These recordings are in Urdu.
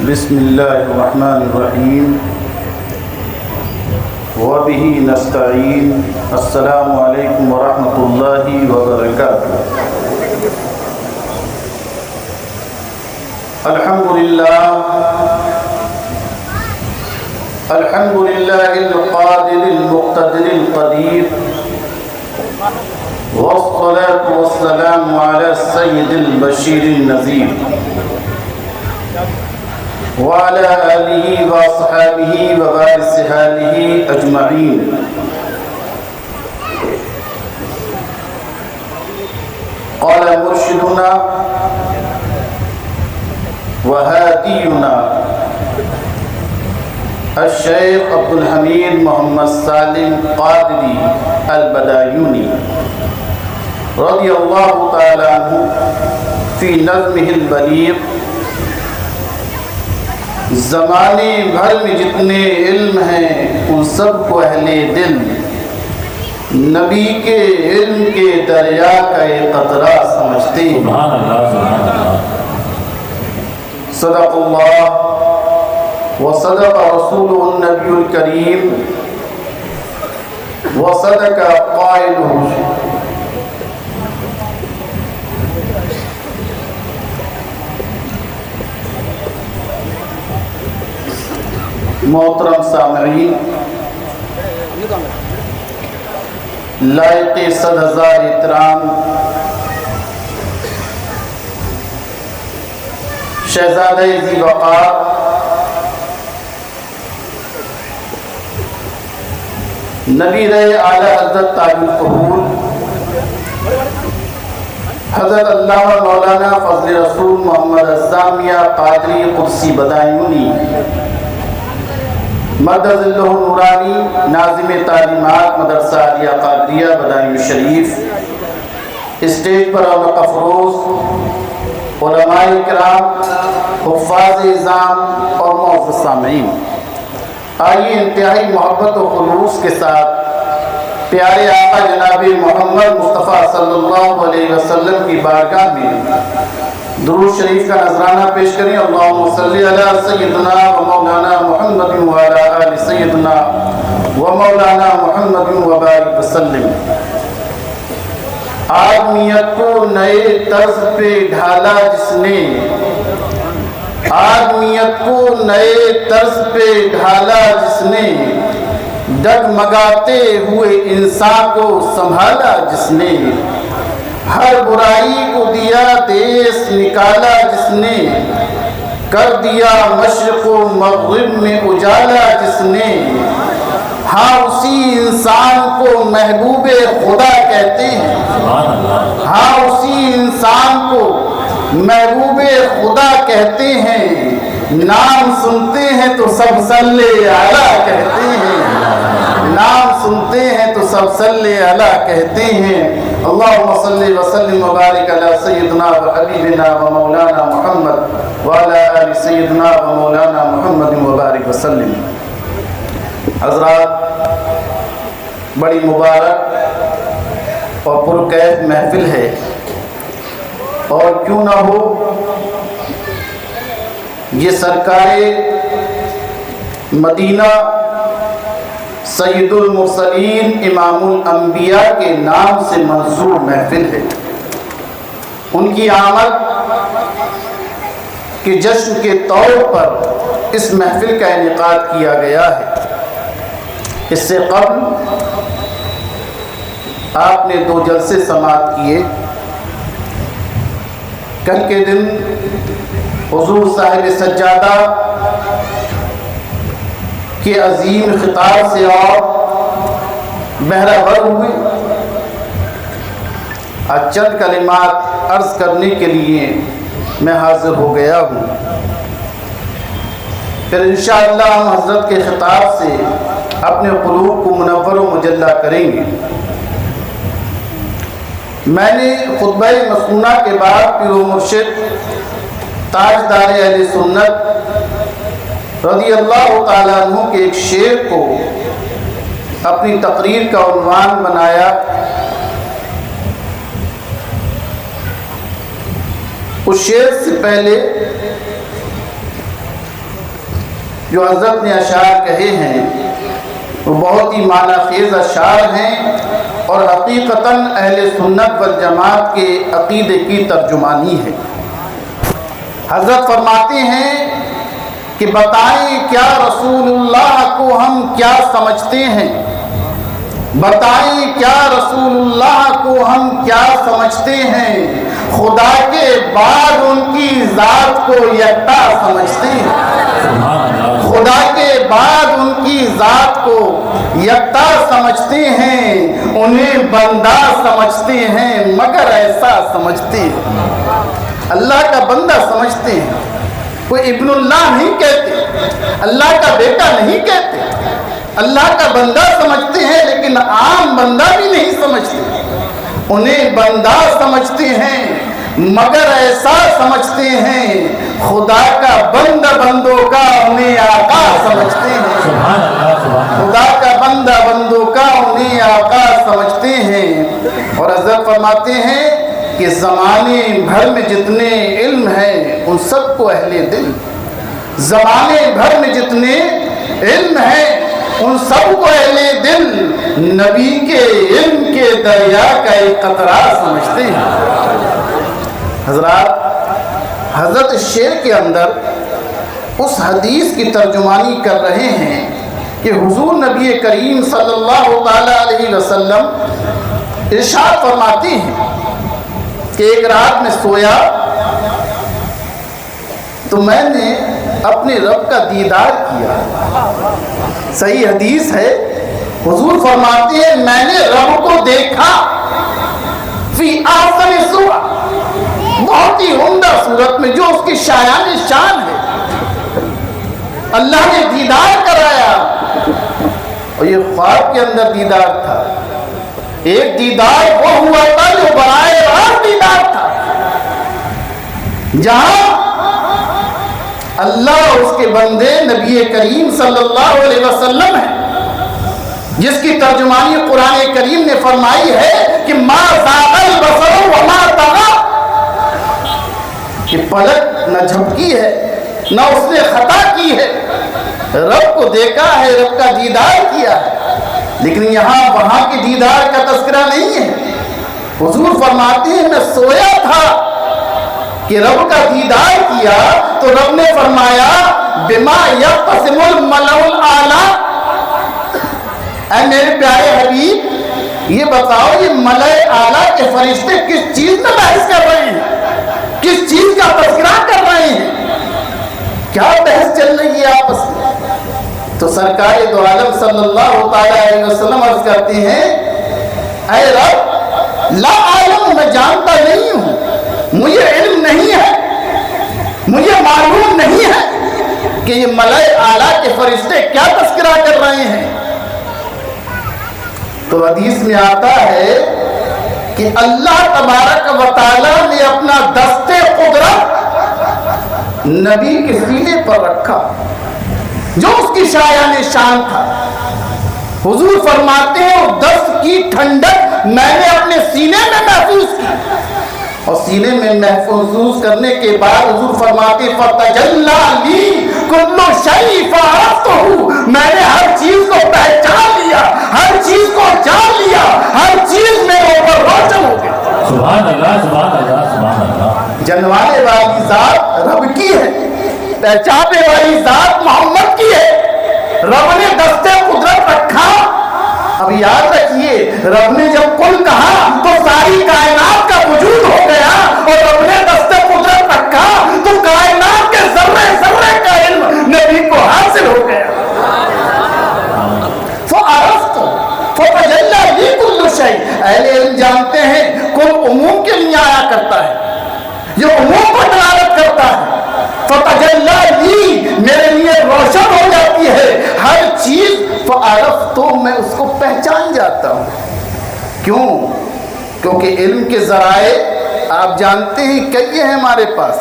بسم اللہ الرحمن الرحیم وبہ نستعین السلام علیکم ورحمۃ اللہ وبرکاتہ۔ الحمد للہ القادر المقتدر القدیر والصلاة والسلام على السید البشیر النذیر وعلى آلہ وصحابہ ووارث آلہ اجمعین۔ قال مرشدنا وهادینا الشیخ عبد الحمید محمد سالم قادری البدایونی رضی اللہ تعالی عنہ فی نظمہ البلیغ، زمانے بھر میں جتنے علم ہیں ان سب کو اہل دل نبی کے علم کے دریا کا ایک قطرہ سمجھتے ہیں۔ سبحان اللہ سبحان اللہ۔ صدق اللہ وصدق رسولہ النبی الکریم وصدق قائلہ۔ محترم سامعین، لائق 100,000 احترام شہزادہ ذی وقار نبی رہے اعلیٰ حضرت تاج القبول حضرت علامہ مولانا فضل رسول محمد الزامیہ قادری قدسی بدایونی مدد اللہ نورانی، ناظم تعلیمات مدرسہ عالیہ قادریہ بدایون شریف، اسٹیج پر علق افروز علماء کرام، حفاظ اعظام اور معزز سامعین، آئیے انتہائی محبت و خلوص کے ساتھ پیارے آقا جناب محمد مصطفیٰ صلی اللہ علیہ وسلم کی بارگاہ میں درود شریف کا نذرانہ پیش کریں۔ اللہم صلی علی سیدنا و مولانا محمد و علی آل سیدنا و مولانا محمد و بارک وسلم۔ آدمیت کو نئے طرز پہ ڈھالا جس نے، آدمیت کو نئے طرز پہ ڈھالا جس نے، ڈگمگاتے ہوئے انسان کو سنبھالا جس نے، ہر برائی کو دیا دیس نکالا جس نے، کر دیا مشرق و مغرب میں اجالا جس نے، ہاں اسی انسان کو محبوب خدا کہتے ہیں، ہاں اسی انسان کو محبوب خدا کہتے ہیں، نام سنتے ہیں تو سب صلی علیہ کہتے ہیں، نام سنتے ہیں تو سب صلی علیہ کہتے ہیں۔ اللہم صلی وسلم وبارک علی سیدنا و حبیبنا و مولانا محمد وعلی آل سیدنا و مولانا محمد وبارک وسلم۔ حضرات، بڑی مبارک اور پرکیف محفل ہے، اور کیوں نہ ہو یہ سرکار مدینہ سید المرسلین امام الانبیاء کے نام سے منظور محفل ہے۔ ان کی آمد کے جشن کے طور پر اس محفل کا انعقاد کیا گیا ہے۔ اس سے قبل آپ نے 2 جلسے سماعت کیے۔ کل کے دن حضور صاحب سجادہ کے عظیم خطاب سے اور بہرہ ور ہوئے۔ آج چند کلمات عرض کرنے کے لیے میں حاضر ہو گیا ہوں، پھر انشاءاللہ ہم حضرت کے خطاب سے اپنے قلوب کو منور و مجلہ کریں گے۔ میں نے خطبہ مسنونہ کے بعد پیر و مرشد تاجدار اہل سنت رضی اللہ تعالیٰ عنہ کے ایک شعر کو اپنی تقریر کا عنوان بنایا۔ اس شعر سے پہلے جو حضرت نے اشعار کہے ہیں وہ بہت ہی معنی خیز اشعار ہیں اور حقیقتاً اہل سنت والجماعت کے عقیدے کی ترجمانی ہے۔ حضرت فرماتے ہیں کہ بتائیں کیا رسول اللہ کو ہم کیا سمجھتے ہیں، بتائیں کیا رسول اللہ کو ہم کیا سمجھتے ہیں، خدا کے بعد ان کی ذات کو یکتا سمجھتے ہیں، خدا کے بعد ان کی ذات کو یکتا سمجھتے ہیں، انہیں بندہ سمجھتے ہیں مگر ایسا سمجھتے ہیں۔ اللہ کا بندہ سمجھتے ہیں، کوئی ابن اللہ نہیں کہتے، اللہ کا بیٹا نہیں کہتے، اللہ کا بندہ سمجھتے ہیں لیکن عام بندہ بھی نہیں سمجھتے، انہیں بندہ سمجھتے ہیں مگر ایسا سمجھتے ہیں، خدا کا بندہ بندوں کا انہیں آقا سمجھتے ہیں، خدا کا بندہ بندوں کا انہیں آقا سمجھتے ہیں۔ اور حضرت فرماتے ہیں کہ زمانے بھر میں جتنے علم ہیں ان سب کو اہل دل، زمانے بھر میں جتنے علم ہیں ان سب کو اہل دل نبی کے علم کے دریا کا ایک قطرہ سمجھتے ہیں۔ حضرات، حضرت شعر کے اندر اس حدیث کی ترجمانی کر رہے ہیں کہ حضور نبی کریم صلی اللہ تعالی علیہ وسلم ارشاد فرماتے ہیں کہ ایک رات میں سویا تو میں نے اپنے رب کا دیدار کیا۔ صحیح حدیث ہے، حضور فرماتے ہیں میں نے رب کو دیکھا فی احسن صورت، بہت ہی عمدہ صورت میں جو اس کی شایان شان ہے، اللہ نے دیدار کرایا اور یہ خواب کے اندر دیدار تھا۔ ایک دیدار وہ ہوا تھا جو براہ راست دیدار تھا، جہاں اللہ اور اس کے بندے نبی کریم صلی اللہ علیہ وسلم ہیں، جس کی ترجمانی قرآن کریم نے فرمائی ہے کہ ما زاغ البصر وما طغى، کہ پلک نہ جھپکی ہے نہ اس نے خطا کی ہے، رب کو دیکھا ہے، رب کا دیدار کیا ہے، لیکن یہاں وہاں کے دیدار کا تذکرہ نہیں ہے۔ حضور فرماتے ہیں میں سویا تھا کہ رب کا دیدار کیا تو رب نے فرمایا بما یقسم الملأ الاعلی، اے میرے پیارے حبیب یہ بتاؤ یہ ملأ اعلیٰ کے فرشتے کس چیز میں بحث کر رہے ہیں، کس چیز کا تذکرہ کر رہے ہیں، کیا بحث چل رہی ہے آپس میں؟ تو سرکار دو عالم صلی اللہ تعالی علیہ وسلم عرض کرتے ہیں اے رب لا عالم، میں جانتا نہیں ہوں، مجھے علم نہیں ہے، مجھے معلوم نہیں ہے کہ یہ ملأ اعلیٰ کے فرشتے کیا تذکرہ کر رہے ہیں۔ تو حدیث میں آتا ہے کہ اللہ تبارک و تعالی نے اپنا دست قدرت نبی کے سینے پر رکھا جو اس کی شایان شان تھا۔ حضور فرماتے ہیں اور دست کی ٹھنڈک میں نے اپنے سینے میں محفوظ کی، اور سینے میں محفوظ کرنے کے بعد حضور فرماتے فَتَجَلَّى لِي كُلُّ شَيْءٍ فَعَرَفْتُهُ، میں نے ہر چیز کو پہچان لیا، ہر چیز کو جان لیا، ہر چیز میرے اوپر روشن ہو گئی۔ سبحان اللہ، سبحان اللہ، سبحان اللہ۔ جنوانے والی ذات رب کی ہے، پہچانے والی ذات محمد کی ہے، رب نے دست قدرت رکھا۔ اب یاد رکھیے رب نے جب کل کہا تو ساری کائنات کا وجود ہو گیا، اور رب نے دست قدرت رکھا تو کائنات کے ذرے ذرے کا علم نبی کو حاصل ہو گیا۔ فَعَرَفْتُ فَتَجَلَّى لِي كُلُّ شَيْءٍ، اہل علم جانتے ہیں کل عموم کے لیے آیا کرتا ہے، یہ عموم کو دلالت کرتا ہے۔ فَتَجَلَّى لِي میرے لیے روشن ہو جاتی ہے ہر چیز، فَعَرَفْتُ میں اس کو پہچان جاتا ہوں۔ کیوں؟ کیونکہ علم کے ذرائع آپ جانتے ہیں کئی ہیں ہمارے پاس،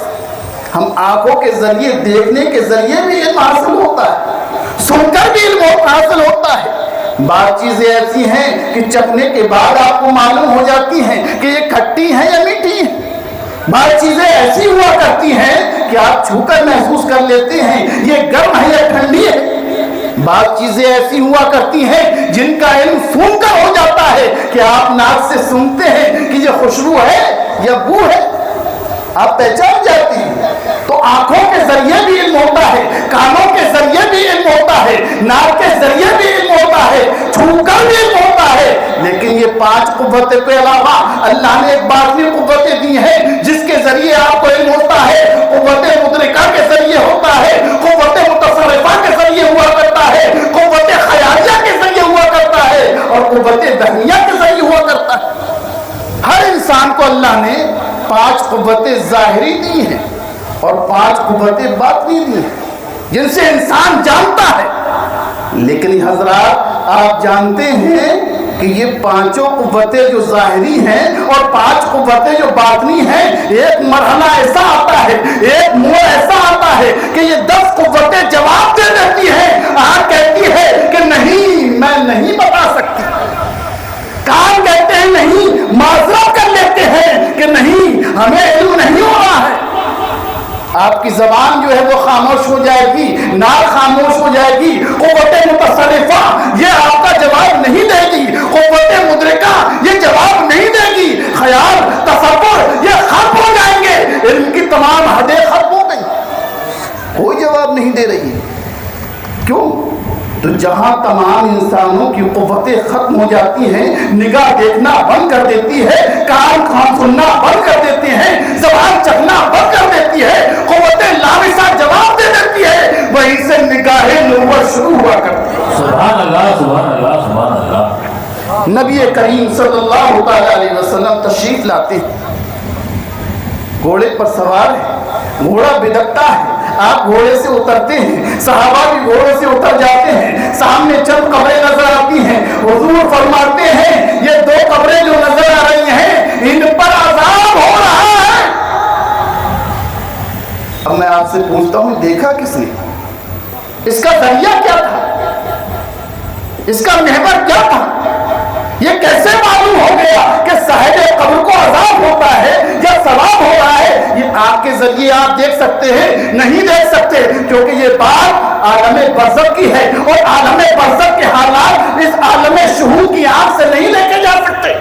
ہم آنکھوں کے ذریعے دیکھنے کے ذریعے بھی علم حاصل ہوتا ہے، سن کر بھی علم حاصل ہوتا ہے۔ بعض چیزیں ایسی ہیں کہ چکھنے کے بعد آپ کو معلوم ہو جاتی ہیں کہ یہ کھٹی ہیں یا میٹھی ہیں، بعض چیزیں ایسی ہوا کرتی ہیں کہ آپ چھو کر محسوس کر لیتے ہیں یہ گرم ہے یا ٹھنڈی ہے. بعض چیزیں ایسی ہوا کرتی ہیں جن کا علم سون کر ہو جاتا ہے کہ آپ ناک سے سنتے ہیں کہ یہ خوشبو ہے یا بو ہے، آپ پہچان جاتے ہیں. تو آنکھوں کے ذریعے بھی علم ہوتا ہے، کانوں کے ذریعے بھی علم ہوتا ہے، ناک کے ذریعے بھی علم ہوتا ہے، چھو کر بھی علم ہوتا ہے. لیکن یہ 5 قوتیں کے علاوہ اللہ نے ایک باطنی قوتیں دی ہیں جس کے ذریعے آپ کو علم ہوتا ہے. قوت مدرکہ کے ذریعے ہوتا ہے، قوت متصرفہ کے ذریعے ہوا کرتا ہے، قوت خیالیہ کے ذریعے ہوا کرتا ہے، اور قوت دہنیہ کے ذریعے ہوا کرتا ہے. ہر انسان کو اللہ نے 5 قوتیں ظاہری دی ہیں اور 5 قوتیں باطنی دی ہیں جن سے انسان جانتا ہے. لیکن حضرات آپ جانتے ہیں کہ یہ 5 قوتیں جو ظاہری ہیں اور 5 قوتیں جو باطنی ہیں، ایک مرحلہ ایسا آتا ہے، ایک موڑ ایسا آتا ہے کہ یہ 10 قوتیں جواب دے دیتی ہیں. آنکھ کہتی ہے کہ نہیں میں نہیں بتا سکتی، کان کہتے ہیں نہیں، معذرت کر لیتے ہیں کہ نہیں ہمیں علم نہیں ہو رہا ہے. آپ کی زبان جو ہے وہ خاموش ہو جائے گی، ناک خاموش ہو جائے گی. قوت متصرفہ یہ آپ کا جواب نہیں دے گی، قوت مدرکہ یہ جواب نہیں دے گی، خیال تصور یہ ختم ہو جائیں گے. علم کی تمام حدیں ختم ہو گئی، کوئی جواب نہیں دے رہی. کیوں؟ تو جہاں تمام انسانوں کی قوتیں ختم ہو جاتی ہیں، نگاہ دیکھنا بند کر دیتی ہے، کان سننا بند کر دیتے ہیں، زبان چکھنا بند کر دیتی ہے، قوت لامسہ جواب دے دیتی ہے، وہیں سے نگاہ نبوت شروع ہوا کرتی ہے. سبحان اللہ سبحان اللہ سبحان اللہ. نبی کریم صلی اللہ تعالی علیہ وسلم تشریف لاتے ہیں، گھوڑے پر سوار ہے، گھوڑا بدکتا ہے، آپ گھوڑے سے اترتے ہیں، صحابہ بھی گھوڑے سے اتر جاتے ہیں. سامنے چند قبریں نظر آتی ہیں، حضور فرماتے ہیں یہ 2 قبریں جو نظر آ رہی ہیں ان پر عذاب ہو رہا ہے. اب میں آپ سے پوچھتا ہوں دیکھا کس نے؟ اس کا ذریعہ کیا تھا؟ اس کا محور کیا تھا؟ یہ کیسے معلوم ہو گیا کہ صاحب قبر کو عذاب ہوتا ہے یا ثواب ہو رہا ہے؟ یہ آپ کے ذریعے آپ دیکھ سکتے ہیں؟ نہیں دیکھ سکتے، کیونکہ یہ بات عالم برزخ کی ہے اور عالم برزخ کے حالات اس عالم شہود کی آنکھ سے نہیں لے کے جا سکتے.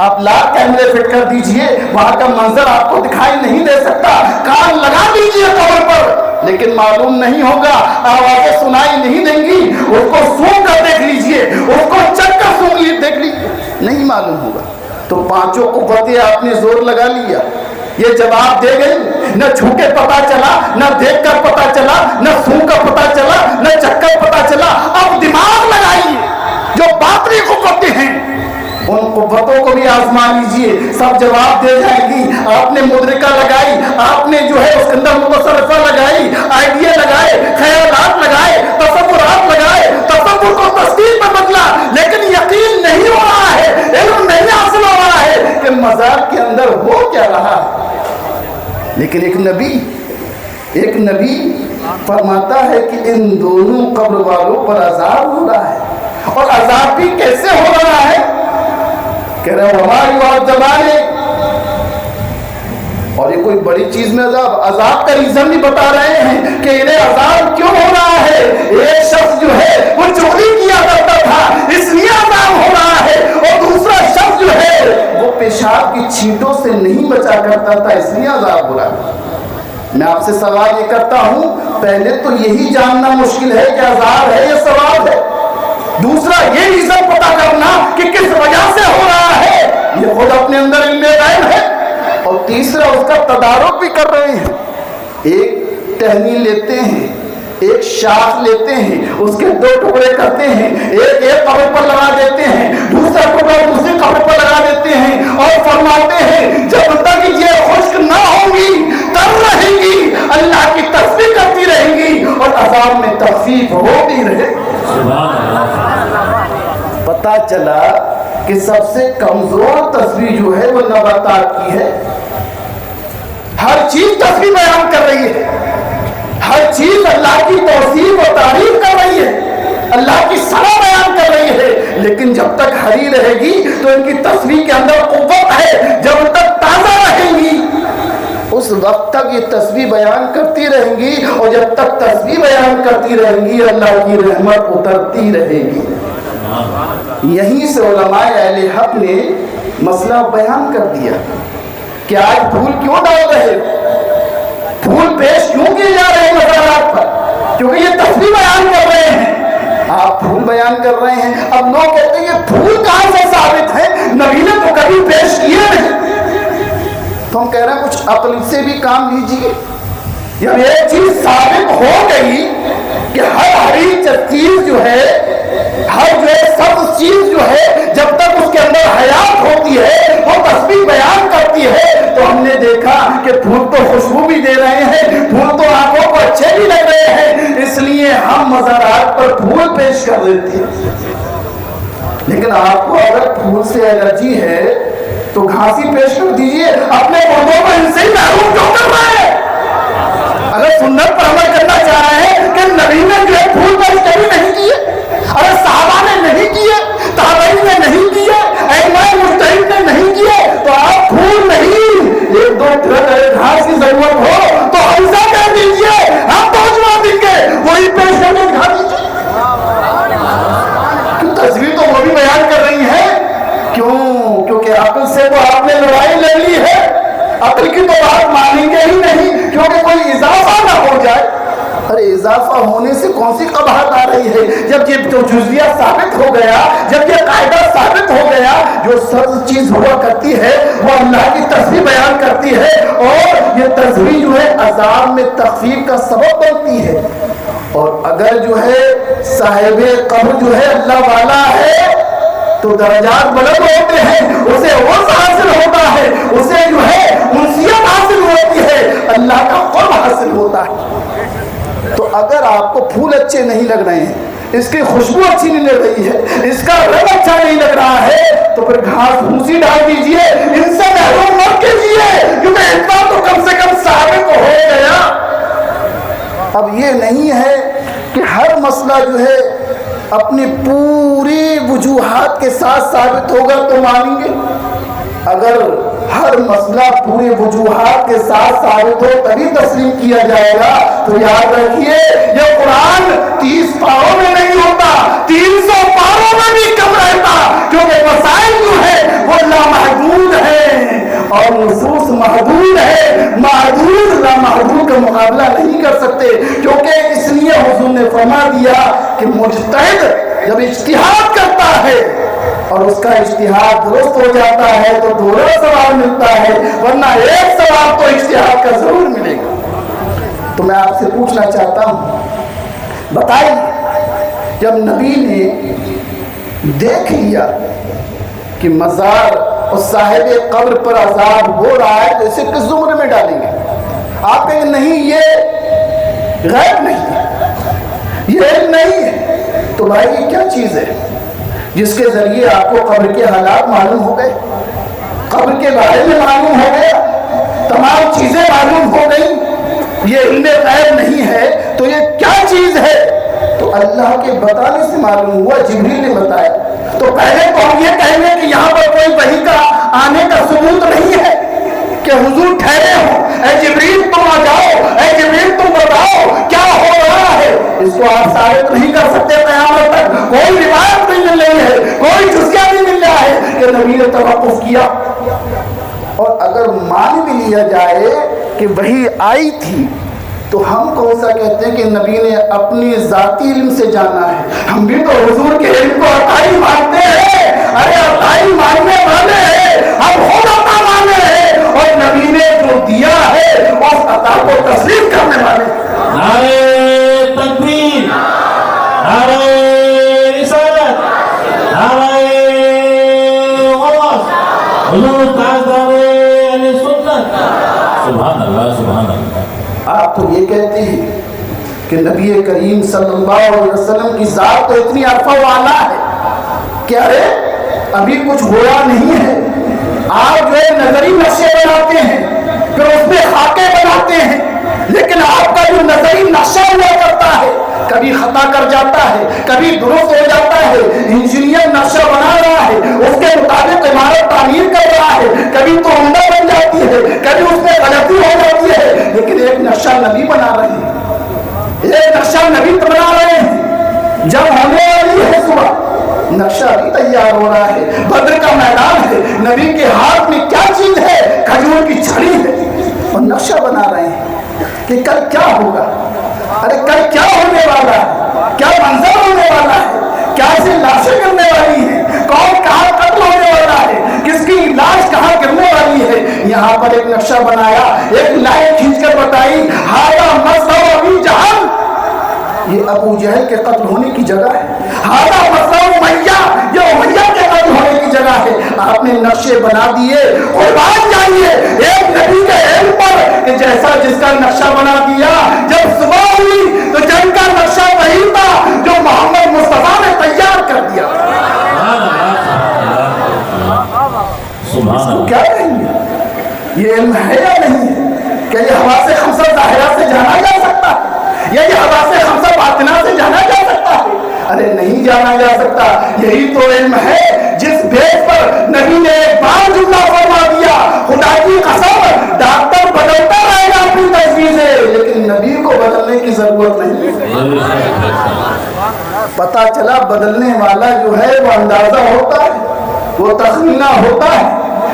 آپ لاکھ کیمرے فٹ کر دیجئے، وہاں کا منظر آپ کو دکھائی نہیں دے سکتا. کان لگا دیجئے قبر پر، لیکن معلوم نہیں ہوگا، آوازیں سنائی نہیں دیں گی. اس کو سون کر دیکھ لیجئے، اس کو چک کر سون دیکھ لیجئے، نہیں معلوم ہوگا. تو 5 قوتیں آپ نے زور لگا لیا، یہ جواب دے گئی. نہ چھو کے پتا چلا، نہ دیکھ کر پتا چلا، نہ سون کر پتا چلا، نہ چک کر پتا چلا. اب دماغ لگائیے، جو باطنی قوتیں ہیں ان قوتوں کو بھی آزما لیجئے، سب جواب دے جائے گی. آپ نے مدرکہ لگائی، آپ نے جو ہے اس کے اندر متصرفہ لگائی، آئیڈیا لگائے، خیالات لگائے، تصورات لگائے، تصور کو تصدیق میں بدلا، لیکن یقین نہیں ہو رہا ہے، علم نہیں حاصل ہو رہا ہے کہ مزار کے اندر ہو کیا رہا ہے. لیکن ایک نبی فرماتا ہے کہ ان دونوں قبر والوں پر عذاب ہو رہا ہے، اور عذاب بھی کیسے ہو رہا ہے؟ کہہ رہے ہیں ہماری بات زبان ہے. اور یہ کوئی بڑی چیز میں عذاب کا ریزن بھی بتا رہے ہیں کہ انہیں عذاب کیوں ہو رہا ہے. ایک شخص جو ہے وہ چوری کیا کرتا تھا اس لیے عذاب ہو رہا ہے، اور دوسرا شخص جو ہے وہ پیشاب کی چھینٹوں سے نہیں بچا کرتا تھا اس لیے عذاب ہو رہا ہے. میں آپ سے سوال یہ کرتا ہوں، پہلے تو یہی جاننا مشکل ہے کہ عذاب ہے یا ثواب ہے. دوسرا یہ ریزن پتا کرنا کہ کس وجہ سے ہو رہا ہے، یہ خود اپنے اندر علم غیب ہے. اور تیسرا اس کا تدارک بھی کر رہے ہیں. ایک ٹہنی لیتے ہیں، ایک شاخ لیتے ہیں، اس کے 2 ٹکڑے کرتے ہیں، ایک قبر پر لگا دیتے ہیں، دوسرا ٹکڑا دوسری قبر پر لگا دیتے ہیں، اور فرماتے ہیں جب تک یہ خشک نہ ہوگی تر رہے گی، اللہ کی تسبیح کرتی رہیں گی اور عذاب میں تخفیف ہوتی رہے. پتا چلا کہ سب سے کمزور تسبیح جو ہے وہ نباتات کی ہے. ہر چیز تسبیح بیان کر رہی ہے، ہر چیز اللہ کی توصیف و تعریف کر رہی ہے، اللہ کی ثنا بیان کر رہی ہے. لیکن جب تک ہری رہے گی تو ان کی تسبیح کے اندر قوت ہے، جب تک تازہ رہیں گی اس وقت تک یہ تسبیح بیان کرتی رہیں گی، اور جب تک تسبیح بیان کرتی رہیں گی اللہ کی رحمت اترتی رہے گی۔ یہیں سے علماء اہل حق نے مسئلہ بیان کر دیا کہ آج پھول کیوں ڈال رہے ہو، پھول پیش کیوں کیے جا رہے ہیں مزارات پر؟ کیونکہ یہ تسبیح بیان کر رہے ہیں، آپ پھول بیان کر رہے ہیں۔ اب لوگ کہتے ہیں یہ پھول کہاں سے ثابت ہے، نبی نے تو کبھی پیش کیے نہیں۔ تو ہم کہہ رہے ہیں کچھ عقل سے بھی کام لیجیے۔ جب ایک چیز ثابت ہو گئی کہ ہری چیز جو ہے، سب چیز جو ہے، جب تک اس کے اندر حیات ہوتی ہے وہ تسبیح بیان کرتی ہے، تو ہم نے دیکھا کہ پھول تو خوشبو بھی دے رہے ہیں، پھول تو آنکھوں کو اچھے بھی لگ رہے ہیں، اس لیے ہم مزارات پر پھول پیش کر دیتے ہیں۔ لیکن آپ کو اگر پھول سے الرجی ہے تو گھاسی پیش کر دیجئے، اپنے مردوں کو ان سے ہی محروم کیوں کر رہے ہیں؟ اگر سنت پر عمل کرنا چاہ رہے ہیں کہ نبی نے جو ہے پھول پیش کبھی نہیں کیے، اگر صحابہ نے نہیں کیے، تابعین نے نہیں کیے، ائمہ مجتہدین نے نہیں کیے، تو آپ پھول نہیں، ایک دو گھاس کی ضرورت ہو تو ایسا کہہ دیجئے، ہم تو جواب دیں گے، وہی پیش کر کے دکھا دیجئے۔ تصویر تو وہ بھی بیان کر رہی ہے، کیونکہ عقل سے تو آپ نے لڑائی لے لی ہے، عقل کی تو بات مانیں گے ہی نہیں، کیونکہ کوئی اضافہ نہ ہو جائے۔ ارے اضافہ ہونے سے کون سی قباحت آ رہی ہے؟ جب یہ جو جزویہ ثابت ہو گیا، جب یہ قاعدہ ثابت ہو گیا، جو سب چیز ہوا کرتی ہے وہ اللہ کی تسبیح بیان کرتی ہے، اور یہ تسبیح جو ہے عذاب میں تخفیف کا سبب بنتی ہے۔ اور اگر جو ہے صاحب قبر جو ہے اللہ والا ہے تو درجات بلند ہوتے ہیں، اسے عرف حاصل ہوتا ہے، اسے جو ہے انسیت حاصل ہوتی ہے، اللہ کا قرب حاصل ہوتا ہے۔ تو اگر آپ کو پھول اچھے نہیں لگ رہے ہیں، اس کی خوشبو اچھی نہیں لگ رہی ہے، اس کا رنگ اچھا نہیں لگ رہا ہے، تو پھر گھاس بھوسی ڈال دیجئے، ان سے محروم مت کیجئے، کیونکہ اتنا تو کم سے کم ثابت ہو گیا۔ اب یہ نہیں ہے کہ ہر مسئلہ جو ہے اپنی پوری وجوہات کے ساتھ ثابت ہوگا تو مانیں گے۔ اگر ہر مسئلہ پوری وجوہات کے ساتھ ثابت ہو تبھی تسلیم کیا جائے گا، تو یاد رکھیے یہ قرآن 30 پاروں میں نہیں ہوتا، 300 پاروں میں بھی کم رہتا، کیونکہ مسائل جو ہے وہ لامحدود ہیں اور نصوص محدود ہے، محدود لامحدود کا مقابلہ نہیں کر سکتے۔ کیونکہ اس لیے حضور نے فرما دیا کہ مجتہد جب اجتہاد کرتا ہے اور اس کا اجتہاد درست ہو جاتا ہے تو دوہرا ثواب ملتا ہے، ورنہ ایک ثواب تو اجتہاد کا ضرور ملے گا۔ تو میں آپ سے پوچھنا چاہتا ہوں، بتائیے جب نبی نے دیکھ لیا کہ مزار اور صاحب قبر پر عذاب ہو رہا ہے تو اسے کس زمرے میں ڈالیں گے؟ آپ کہیں نہیں یہ غیب نہیں ہے، یہ علم نہیں ہے، تو بھائی یہ کیا چیز ہے جس کے ذریعے آپ کو قبر کے حالات معلوم ہو گئے، قبر کے بارے میں معلوم ہو گیا، تمام چیزیں معلوم ہو گئی، یہ علم غیب نہیں ہے تو یہ کیا چیز ہے؟ تو اللہ کے بتانے سے معلوم ہوا، جبریل نے بتایا۔ تو پہلے تو ہم یہ کہیں گے کہ یہاں پر کوئی وحی کا آنے کا ثبوت نہیں ہے کہ حضور ٹھہرے ہوں، اے جبریل تم آ جاؤ، اے جبریل تم بتاؤ کیا ہو رہا ہے۔ اس کو آپ ثابت نہیں کر سکتے قیامت تک، کوئی روایت نہیں مل رہی ہے، کوئی جزیہ نہیں مل رہا ہے کہ نبی نے توقف کیا۔ اور اگر مان بھی لیا جائے کہ وحی آئی تھی تو ہم کون سا کہتے ہیں کہ نبی نے اپنی ذاتی علم سے جانا ہے؟ ہم بھی تو حضور کے علم کو عطائی مانتے ہیں، ارے عطائی ماننے والے ہیں، ہم خود عطا مانے ہیں، اور نبی نے جو دیا ہے اس عطا کو تسلیم کرنے والے ہیں۔ نعرہ تکبیر، نعرہ رسالت، نعرہ غوث، حضور تاجدار اہل سنت، سبحان اللہ سبحان اللہ۔ آپ تو یہ کہتے ہیں کہ نبی کریم صلی اللہ علیہ وسلم کی ذات تو اتنی عرفہ والا ہے کہ ارے ابھی کچھ ہوا نہیں ہے، آپ جو ہے نظری نقشے بناتے ہیں، پھر اس میں خاکے بناتے ہیں، لیکن آپ کا جو نظری نقشہ ہوا کرتا ہے کبھی خطا کر جاتا ہے، کبھی درست ہو جاتا ہے، انجینئر نقشہ بنا رہا ہے، اس کے مطابق عمارت تعمیر کر رہا ہے، کبھی تو عمدہ بن جاتی ہے، کبھی اس میں غلطی ہو جاتی ہے، لیکن ایک نقشہ نبی بنا رہے ہیں، ایک نقشہ نبی بنا رہے ہیں۔ جب ہونے والی ہے صبح، نقشہ بھی تیار ہو رہا ہے، بدر کا میدان ہے، نبی کے ہاتھ میں کیا چیز ہے؟ کھجور کی چھڑی ہے، اور نقشہ بنا رہے ہیں کہ کل کیا ہوگا، ارے کل کیا ہونے والا ہے، کیا منظر ہونے والا ہے، کیا سے لاشیں گرنے والی ہیں، کون کہاں قتل ہونے والا ہے، کس کی لاش کہاں گرنے والی ہے۔ یہاں پر ایک نقشہ بنایا، ایک لائن کھینچ کر بتائی، ہاذا مصرع ابی جہل، یہ ابو جہل کے قتل ہونے کی جگہ ہے، ہاذا مصرع امیہ، یہ امیہ کے قتل ہونے کی جگہ ہے۔ آپ نے نقشے بنا دیے، قربان جائیے ایک نبی کے علم پر کہ جیسا جس کا نقشہ بنا دیا، جب صبح ہوئی تو جنگ کا نقشہ وہی تھا جو محمد مصطفیٰ نے تیار کر دیا۔ اس کو کیا کہیں گے؟ یہ علم ہے یا نہیں ہے؟ کہ یہ حواس خمسہ ظاہرہ سے جانا جا سکتا ہے، یا یہ حواس خمسہ باطنہ سے جانا جا سکتا ہے؟ ارے نہیں جانا جا سکتا۔ یہی تو علم ہے جس بیس پر نبی نے ایک بار جملہ فرما دیا، خدا کی قسم ڈاکٹر بدلتا رہے گا اپنی تجویزیں، لیکن نبی کو بدلنے کی ضرورت نہیں۔ پتا چلا بدلنے والا جو ہے وہ اندازہ ہوتا ہے، وہ تخمینہ ہوتا ہے،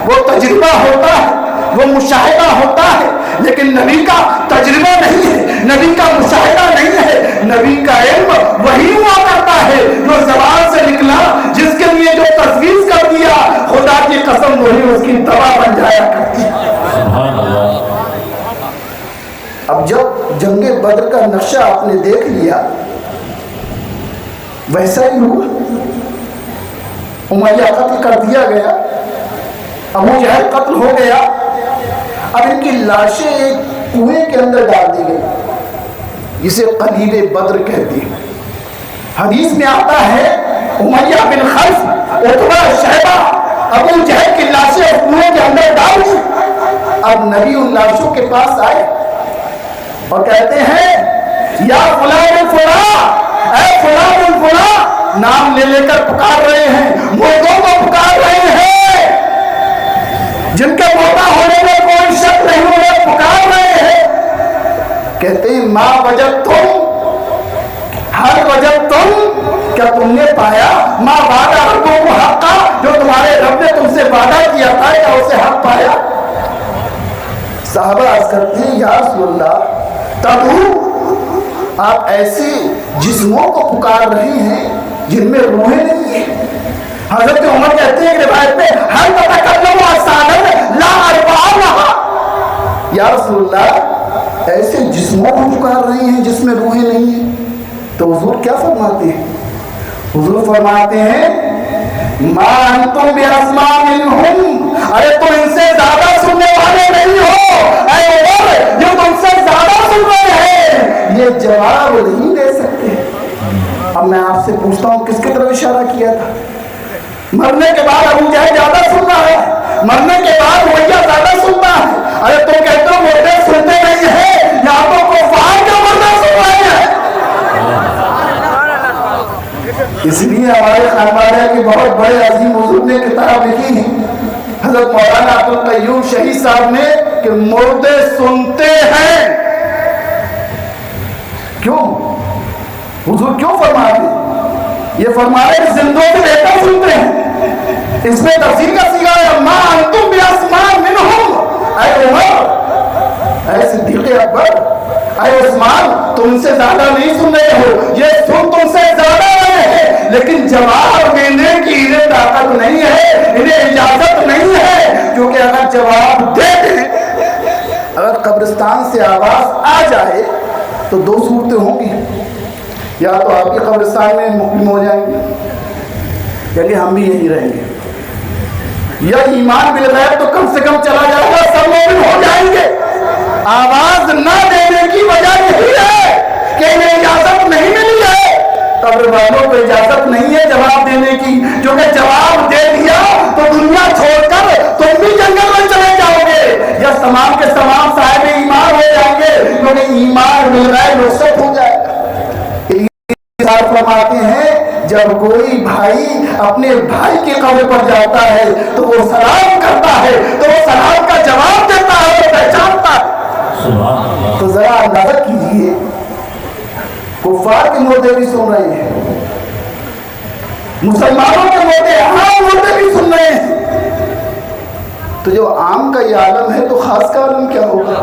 وہ تجربہ ہوتا ہے، وہ مشاہدہ ہوتا ہے، لیکن نبی کا تجربہ نہیں ہے، نبی کا مشاہدہ نہیں ہے، نبی کا علم وہی ہوا کرتا ہے جو زبان سے نکلا، جس کے لیے جو تجویز کر دیا، خدا کی قسم وہی اس کی دوا بن جایا کرتی ہے۔ اب جب جنگ بدر کا نقشہ آپ نے دیکھ لیا، ویسا ہی ہوا، امیہ قتل کر دیا گیا، ابو جہل قتل ہو گیا، اب ان کی لاشیں ایک کنویں کے اندر ڈال دی گئی، جسے قلیب بدر کہتے ہیں۔ حدیث میں آتا ہے امیہ بن خلف، عتبہ، شیبہ، ابو جہل کی لاشیں اس کنویں کے اندر ڈال دی۔ اب نبی ان لاشوں کے پاس آئے اور کہتے ہیں یا فلاں بن فلاں، اے فلاں بن فلاں، نام لے لے کر پکار رہے ہیں، مردوں کو پکار رہے ہیں، جن کے موتا ہونے میں کوئی شک نہیں، انہیں پکار رہے ہیں۔ کہتے ہیں ما وجدتم، ہر وجدتم، کیا تم نے پایا، ما وعدہ ربکم حقا، جو تمہارے رب نے تم سے وعدہ کیا تھا، کیا اسے حق پایا؟ صحابہ عرض کرتے ہیں یا رسول اللہ تدعو، آپ ایسے جسموں کو پکار رہے ہیں جن میں روحیں نہیں ہیں۔ حضرت عمر کہتے ہیں روایت میں ہر تتکلم اجسادا لا ارواح لہا، یا رسول اللہ ایسے جسموں کو پکار رہے ہیں جس میں روحیں نہیں ہیں۔ تو حضور کیا فرماتے ہیں؟ حضور فرماتے ہیں ما انتم باسماء منہم، ارے تم ان سے زیادہ سننے والے نہیں ہو، اے عمر جو تم سے زیادہ سن رہے ہیں یہ جواب نہیں دے سکتے۔ اب میں آپ سے پوچھتا ہوں کس کی طرف اشارہ کیا تھا؟ مرنے کے بعد ابو جہل زیادہ سننا ہے، مرنے کے بعد امیہ زیادہ سننا ہے، ارے تم کہتے ہو مردے سنتے نہیں ہیں، یا تو کفار کا مردہ سن رہے ہیں۔ اس لیے ہمارے خانوادہ کے بہت بڑے عظیم حضور نے کتاب لکھی ہے حضرت مولانا عبد القیوم شہید صاحب نے کہ مردے سنتے ہیں۔ کیوں حضور کیوں فرما رہے؟ یہ فرما رہے کہ زندوں سے بہتر سنتے ہیں۔ اس میں تفسیر کا سیغہ ہے ما انتم باسماء منہم، اے عمر، اے صدیق اکبر، اے عثمان، تم سے زیادہ نہیں سن رہے ہو، یہ سن تم سے زیادہ رہے ہیں، لیکن جواب دینے کی انہیں طاقت نہیں ہے، انہیں اجازت نہیں ہے، کیونکہ اگر جواب دے دیں، اگر قبرستان سے آواز آ جائے تو دو صورتیں ہوں گی، یا تو آپ کے قبرستان میں مقیم ہو جائیں گے، یعنی ہم بھی یہی رہیں گے، یا ایمان بالغیب تو کم سے کم چلا جائے گا، سب مومن ہو جائیں گے۔ آواز نہ دینے کی وجہ یہی ہے کہ انہیں اجازت نہیں ملی ہے، قبر والوں کو اجازت نہیں ہے جواب دینے کی، کیونکہ جواب دے دیا تو دنیا چھوڑ کر تم بھی جنگل میں چلے جاؤ گے، یا تمام کے تمام صاحب ایمان ہو جائیں گے، کیونکہ ایمان بالغیب رخصت ہو جائے گا۔ فرماتے ہیں جب کوئی بھائی اپنے بھائی کی قبر پر جاتا ہے تو وہ سلام کرتا ہے، تو وہ سلام کا جواب دیتا ہے، وہ پہچانتا ہے۔ تو ذرا اندازہ کیجئے، کفار کی موتیں بھی سن رہے ہیں، مسلمانوں کے موتیں عام موتیں بھی سن رہے ہیں، تو جو عام کا یہ عالم ہے تو خاص کا عالم کیا ہوگا؟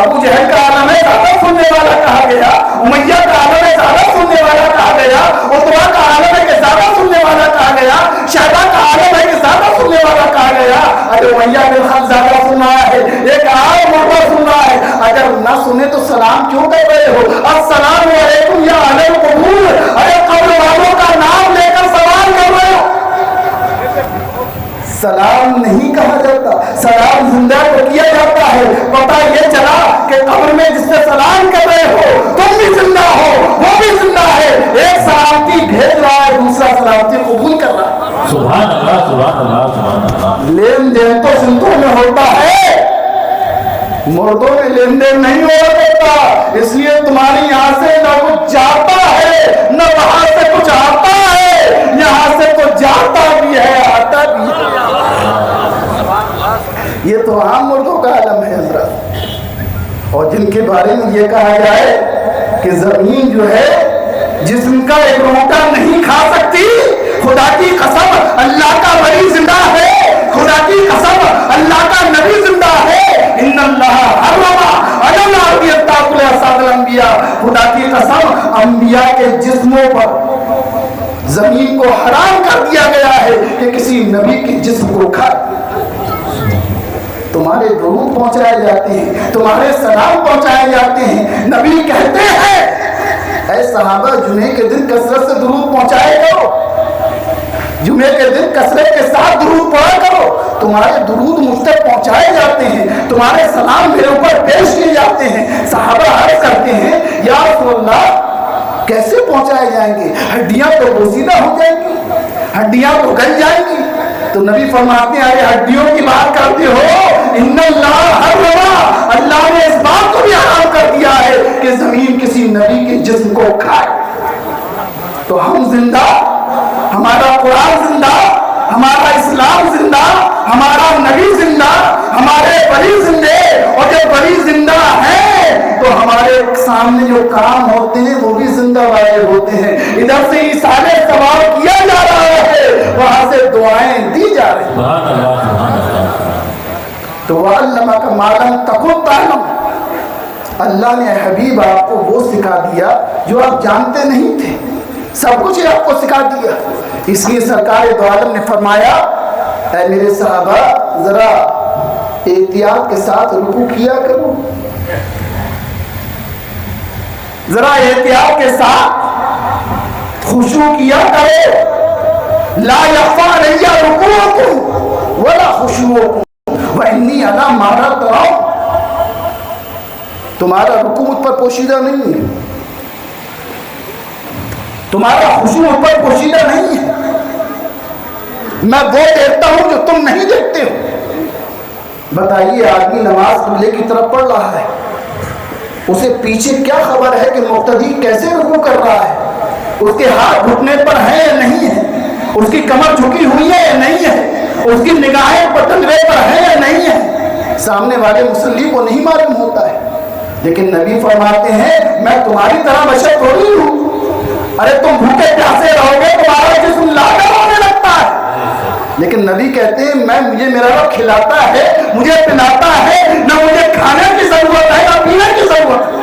ابو جہل کا عالم ہے زیادہ سننے والا کہا گیا، امیہ کا عالم ہے زیادہ سننے والا کہا گیا، عتبہ کا عالم ہے کہ زیادہ سننے والا کہا گیا، شیبہ کا عالم ہے کہ زیادہ سننے والا کہا گیا۔ اگر امیہ بن خلف زیادہ سن رہا ہے، ایک عام مرغہ سن رہا ہے، اگر نہ سنے تو سلام کیوں کہہ رہے ہو؟ السلام علیکم یا اہل القبور، ارے قبر والوں کا نام لے کر سوال کر رہے ہو۔ سلام نہیں کہا جاتا، سلام زندہ کو کیا جاتا ہے۔ پتہ یہ چلا کہ قبر میں جس سے سلام کر رہے ہو تم بھی زندہ ہو، وہ بھی زندہ ہے، ایک سلامتی بھیج رہا ہے، دوسرا سلامتی قبول کر رہا ہے۔ سبحان اللہ، سبحان اللہ، سبحان اللہ۔ لین دین تو زندوں میں ہوتا ہے، مردوں میں لین دین نہیں ہو سکتا، اس لیے تمہاری یہاں سے نہ کچھ جاتا ہے نہ وہاں سے کچھ آتا ہے، یہاں سے تو جاتا بھی ہے آتا بھی ہے۔ یہ تو عام مردوں کا عالم ہے حضرت، اور جن کے بارے میں یہ کہا جائے کہ زمین جو ہے جسم کا ایک روٹا نہیں کھا سکتی، خدا کی قسم اللہ کا ولی زندہ ہے، خدا کی قسم اللہ کا نبی زندہ ہے۔ ان اللہ حرم علی الارض تاکل اجساد الانبیاء، خدا کی قسم انبیاء کے جسموں پر زمین کو حرام کر دیا گیا ہے کہ کسی نبی کے جسم کو کھائے۔ تمہارے درود پہنچائے جاتے ہیں، تمہارے سلام پہنچائے جاتے ہیں، نبی کہتے ہیں اے صحابہ جمعے کے دن کثرت سے درود پہنچائے کرو، جمعے کے دن کثرت کے ساتھ درود پڑھا کرو، تمہارے درود مجھ تک پہنچائے جاتے ہیں، تمہارے سلام میرے اوپر پیش کیے جاتے ہیں۔ صحابہ عرض کرتے ہیں یا رسول اللہ کیسے پہنچائے جائیں گے؟ ہڈیاں تو بوسیدہ ہو جائیں گی، ہڈیاں تو گل جائیں گی۔ تو نبی فرماتے ہیں ارے ہڈیوں کی بات کرتے ہو، ان اللہ حرم، اللہ نے اس بات کو بھی حرام کر دیا ہے کہ زمین کسی نبی کے جسم کو کھائے۔ تو ہم زندہ، ہمارا قرآن زندہ، ہمارا اسلام زندہ، ہمارا نبی زندہ، ہمارے ولی زندے، اور جب ولی زندہ ہیں تو ہمارے سامنے جو کام ہوتے ہیں وہ بھی زندہ والے ہوتے ہیں۔ ادھر سے ایصال ثواب کیا جا رہا ہے، وہاں سے دعائیں دی جا رہی ہیں۔ سبحان اللہ، سبحان اللہ۔ تو وَعَلَّمَكَ مَا لَمْ تَكُنْ تَعْلَمُ، اللہ نے حبیب آپ کو وہ سکھا دیا جو آپ جانتے نہیں تھے، سب کچھ ہی آپ کو سکھا دیا۔ اس لیے سرکار دو عالم نے فرمایا اے میرے صحابہ ذرا احتیاط کے ساتھ رکوع کیا کرو، ذرا احتیاط کے ساتھ خشوع کیا کرو۔ لا یخفی علی رکوعکم ولا خشوعکم وانی علی ما ترون، تمہارا رکوع مجھ پر پوشیدہ نہیں ہے، تمہارا خشوع مجھ پر پوشیدہ نہیں ہے، میں وہ دیکھتا ہوں جو تم نہیں دیکھتے ہو۔ بتائیے آدمی نماز قبلے کی طرف پڑھ رہا ہے، اسے پیچھے کیا خبر ہے کہ مقتدی کیسے رکوع کر رہا ہے، اس کے ہاتھ گھٹنے پر ہیں یا نہیں ہے، اس کی کمر جھکی ہوئی ہے یا نہیں ہے، اس کی نگاہیں پٹنوے پر ہیں یا نہیں ہے، سامنے والے مصلی کو نہیں معلوم ہوتا ہے۔ لیکن نبی فرماتے ہیں میں تمہاری طرح بشر تھوڑی ہوں، ارے تم بھوکے پیاسے رہو گے تمہارا جسم لاغر ہونے لگتا ہے، لیکن نبی کہتے ہیں مجھے میرا رب کھلاتا ہے، مجھے پلاتا ہے، نہ مجھے کھانے کی ضرورت ہے نہ پینے کی ضرورت ہے۔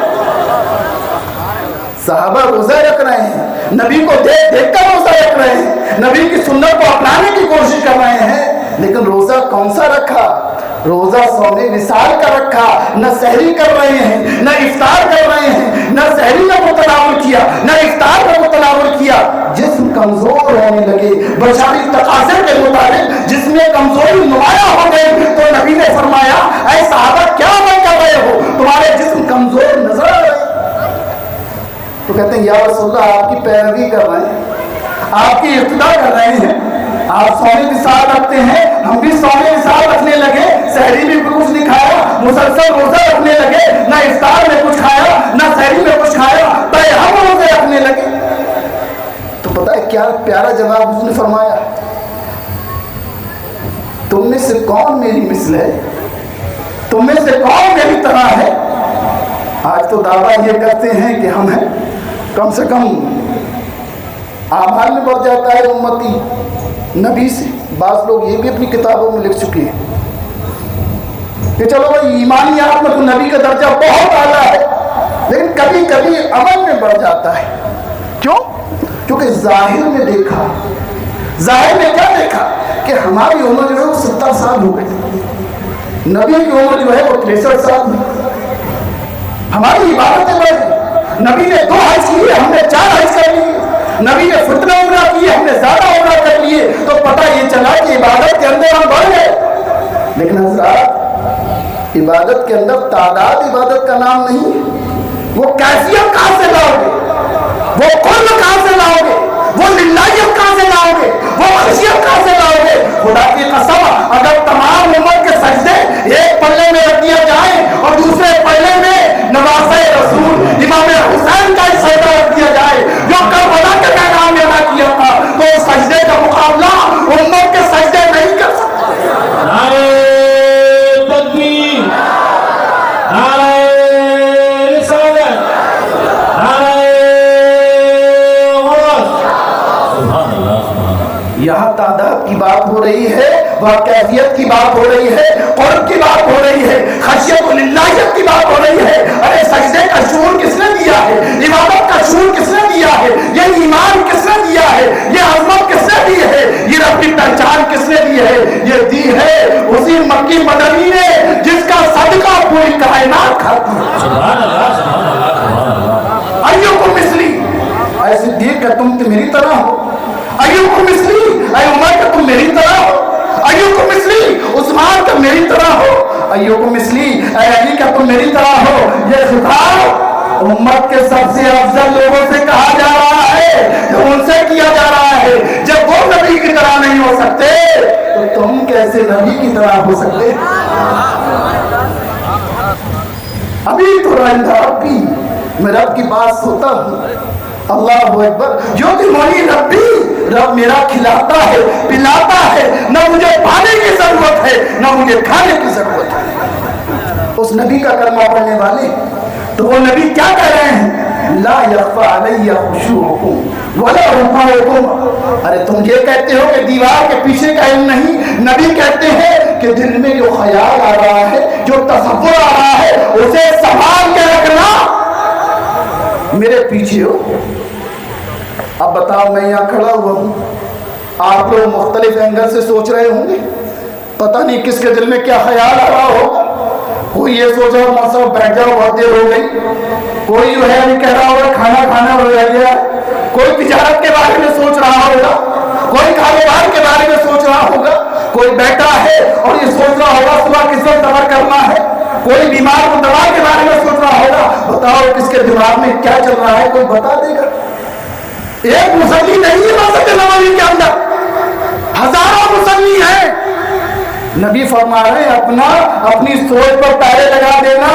صحابہ روزہ رکھ رہے ہیں، نبی کو دیکھ دیکھ کر روزہ رکھ رہے ہیں، نبی کی سنت کو اپنانے کی کوشش کر رہے ہیں، لیکن روزہ کون سا رکھا؟ روزہ صوم وصال کا رکھا، نہ سحری کر رہے ہیں نہ افطار کر رہے ہیں، نہ سحری کا متناول کیا نہ افطار کا متناول کیا۔ جسم کمزور ہونے لگے، بشری تقاضے کے مطابق جس میں کمزوری نمایاں ہو گئی، تو نبی نے فرمایا اے صحابہ کیا عمل کر رہے ہو، تمہارے جسم کمزور نظر آ رہے ہیں۔ تو کہتے ہیں یا رسول اللہ آپ کی پیروی کر رہے ہیں، آپ کی اقتدا کر رہے ہیں، آپ صوم وصال رکھتے ہیں، ہم بھی صوم وصال رکھنے لگے، سحری میں کچھ نہیں کھایا، مسلسل روزہ رکھنے لگے، نہ افطار میں کچھ کھایا نہ سحری میں کچھ کھایا، ہم روزے رکھنے لگے۔ کیا جواب اس نے فرمایا؟ تم میں سے کون میری مثل ہے؟ تم میں سے کون میری طرح ہے؟ آج تو دعویٰ یہ کرتے ہیں کہ ہم ہیں، کم سے کم اعمال میں بڑھ جاتا ہے امتی نبی سے۔ بعض لوگ یہ بھی اپنی کتابوں میں لکھ چکے ہیں کہ چلو بھائی ایمانیات میں تو نبی کا درجہ بہت اعلیٰ ہے، لیکن کبھی کبھی عمل میں بڑھ جاتا ہے۔ کیوں؟ کیونکہ ظاہر میں دیکھا، ظاہر میں کیا دیکھا کہ ہماری عمر جو ہے وہ 70 سال ہو گئی، نبی کی عمر جو ہے وہ 63 سال میں، ہماری عبادتیں بڑھ، نبی نے 2 حج کیے، ہم نے 4 حج کر لیے، نبی نے فتنہ عمرہ کیے، ہم نے زیادہ عمرہ کر لیے، تو پتہ یہ چلا کہ عبادت کے اندر ہم بڑھ گئے۔ لیکن حضرات، عبادت کے اندر تعداد عبادت کا نام نہیں ہے، وہ کیفیت کہاں سے لاؤ گے، وہ کل کہاں سے لاؤ گے، وہ للہیت کہاں سے لاؤ گے، وہ خشیت کہاں سے لاؤ گے؟ خدا کی قسم، اگر تمام عمر کے سجدے ایک پلے میں رکھ دیا جائے اور دوسرے پلے میں نواسہ رسول امام حسین کا سجدہ رکھ دیا جائے جو کربلا کے میدان میں ادا کیا تھا، تو سجدے کا مقابلہ عمر کے سجدے نہیں کر سکتے۔ نعرہ تکبیر، نعرہ رسالت، نعرہ غوث۔ سبحان اللہ، سبحان اللہ۔ یہاں تعداد کی بات ہو رہی ہے، وہاں کیفیت کی بات ہو رہی ہے، قرب کی بات ہو رہی ہے، خشیت و للہیت کی بات ہو رہی ہے۔ ارے سجدے کا شعور کس نے دیا ہے؟ عبادت کا شعور کس نے دیا ہے؟ یہ ایمان کس نے دیا ہے؟ یہ عظمت کس نے دی ہے؟ یہ ربی پہچان کس نے دی ہے؟ یہ دی ہے اسی مکی مدنی نے جس کا صدقہ پوری کائنات کھاتی ہے۔ سبحان اللہ، سبحان اللہ، سبحان اللہ۔ ایوکم مثلی، اے صدیق کہ تم میری طرح ہو، ایوکم مثلی، اے عمر کہ تم میری طرح ہو، ایوکم مثلی، عثمان کہ میری طرح ہو، ایوکم مثلی، اے علی کہ تم میری طرح ہو۔ یہ خطاب امت کے سب سے افضل لوگوں سے کہا جا رہا ہے، جو ان سے کیا جا رہا ہے۔ جب وہ نبی کی طرح نہیں ہو سکتے تو تم کیسے نبی کی طرح ہو سکتے؟ ابھی تو رب کی، میں رب کی بات سوتا ہوں، اللہ اکبر، جو کہ مانی ربی، رب میرا کھلاتا ہے، پلاتا ہے، نہ مجھے پانے کی ضرورت ہے نہ مجھے کھانے کی ضرورت ہے۔ اس نبی کا کلمہ پڑھنے والے تو وہ نبی کیا کہہ رہے ہیں؟ لا یخفی علی خشوعکم ولا رکوعکم۔ ارے تم یہ کہتے ہو کہ دیوار کے پیچھے کا علم نہیں، نبی کہتے ہیں کہ دل میں جو خیال آ رہا ہے، جو تصور آ رہا ہے، اسے سنبھال کے رکھنا۔ میرے پیچھے ہو، اب بتاؤ میں یہاں کھڑا ہوا ہوں، آپ لوگ مختلف اینگل سے سوچ رہے ہوں گے، پتہ نہیں کس کے دل میں کیا خیال آ رہا ہوگا۔ کوئی یہ سوچ رہا ہوگا صاحب بیٹھ جاؤ بہت دیر ہو گئی، کوئی جو ہے ابھی کہہ رہا ہوگا کھانا کھانا ہو گیا، کوئی تجارت کے بارے میں سوچ رہا ہوگا، کوئی کاروبار کے بارے میں سوچ رہا ہوگا، کوئی بیٹھا ہے اور یہ سوچ رہا ہوگا صبح کس وقت سفر کرنا ہے، کوئی بیمار کو دوا کے بارے میں سوچ رہا ہوگا۔ بتاؤ کس کے دماغ میں کیا چل رہا ہے، کوئی بتا دے گا؟ ایک مصلی نہیں ہے مسجد نبوی کے اندر، ہزاروں مصلی ہیں۔ نبی فرما رہے ہیں اپنی سوچ پر پہرے لگا دینا،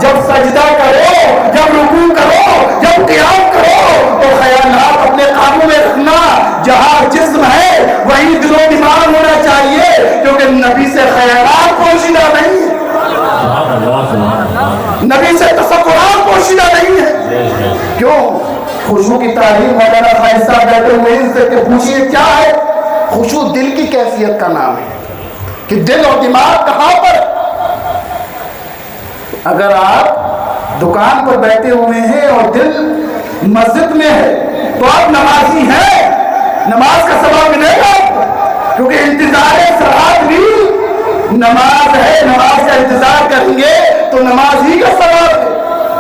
جب سجدہ کرو، جب رکوع کرو، جب قیام کرو تو خیالات اپنے قابو میں رکھنا۔ جہاں جسم ہے وہی دل و دماغ ہونا چاہیے، کیونکہ نبی سے خیالات پوشیدہ نہیں ہے، نبی سے تصورات پوشیدہ نہیں ہے۔ کیوں؟ خشوع کی تعریف مولانا فائز صاحب بیٹھے ہوئے ان سے کہ پوچھئے کیا ہے؟ خشوع دل کی کیفیت کا نام ہے کہ دل اور دماغ کہاں پر۔ اگر آپ دکان پر بیٹھے ہوئے ہیں اور دل مسجد میں ہے تو آپ نمازی ہیں، نماز کا ثواب ملے گا، کیونکہ انتظار صلات بھی نماز ہے، نماز کا انتظار کریں گے تو نماز ہی کا ثواب ہے۔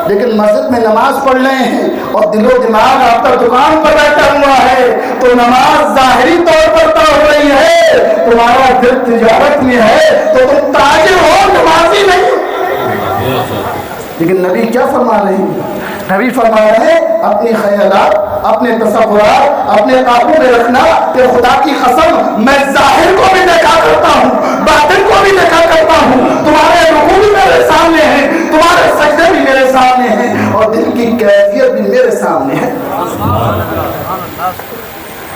لیکن مسجد میں نماز پڑھ رہے ہیں اور دل و دماغ آپ کا دکان پر بیٹھا ہوا ہے تو نماز ظاہری طور پر تو ہو رہی ہے، تمہارا دل تجارت میں ہے تو تم تاجر ہو، نمازی نہیں۔ لیکن نبی کیا فرما رہے ہیں؟ نبی فرما رہے ہیں اپنی خیالات، اپنے تصورات اپنے قابو میں رکھنا کہ خدا کی قسم میں ظاہر کو بھی دیکھا کرتا ہوں، باطن کو بھی دیکھا کرتا ہوں، تمہارے رکوع بھی میرے سامنے ہیں، تمہارے سجدے بھی میرے سامنے ہیں اور دل کی کیفیت بھی میرے سامنے ہے۔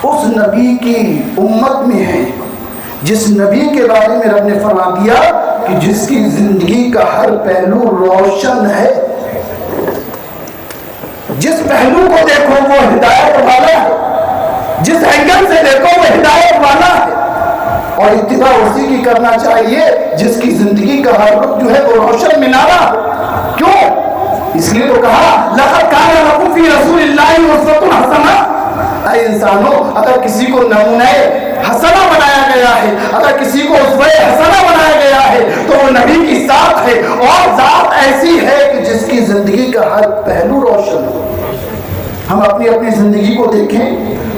اس نبی کی امت میں ہیں جس نبی کے بارے میں رب نے فرما دیا کہ جس کی زندگی کا ہر پہلو روشن ہے، جس پہلو کو دیکھو وہ ہدایت والا ہے، جس اینگل سے دیکھو وہ ہدایت والا ہے، اور اتباع اسی کی کرنا چاہیے جس کی زندگی کا ہر رخ جو ہے وہ روشن منارہ۔ کیوں؟ اس لیے تو کہا لقد کان لکم فی رسول اللہ اسوۃ حسنہ۔ اے انسانوں، اگر کسی کو نمونہ حسنہ بنایا گیا ہے، اگر کسی کو اسوہ حسنہ بنایا گیا ہے تو وہ نبی کی ذات ہے، اور ذات ایسی ہے کہ جس کی زندگی کا ہر پہلو روشن ہو۔ ہم اپنی اپنی زندگی کو دیکھیں،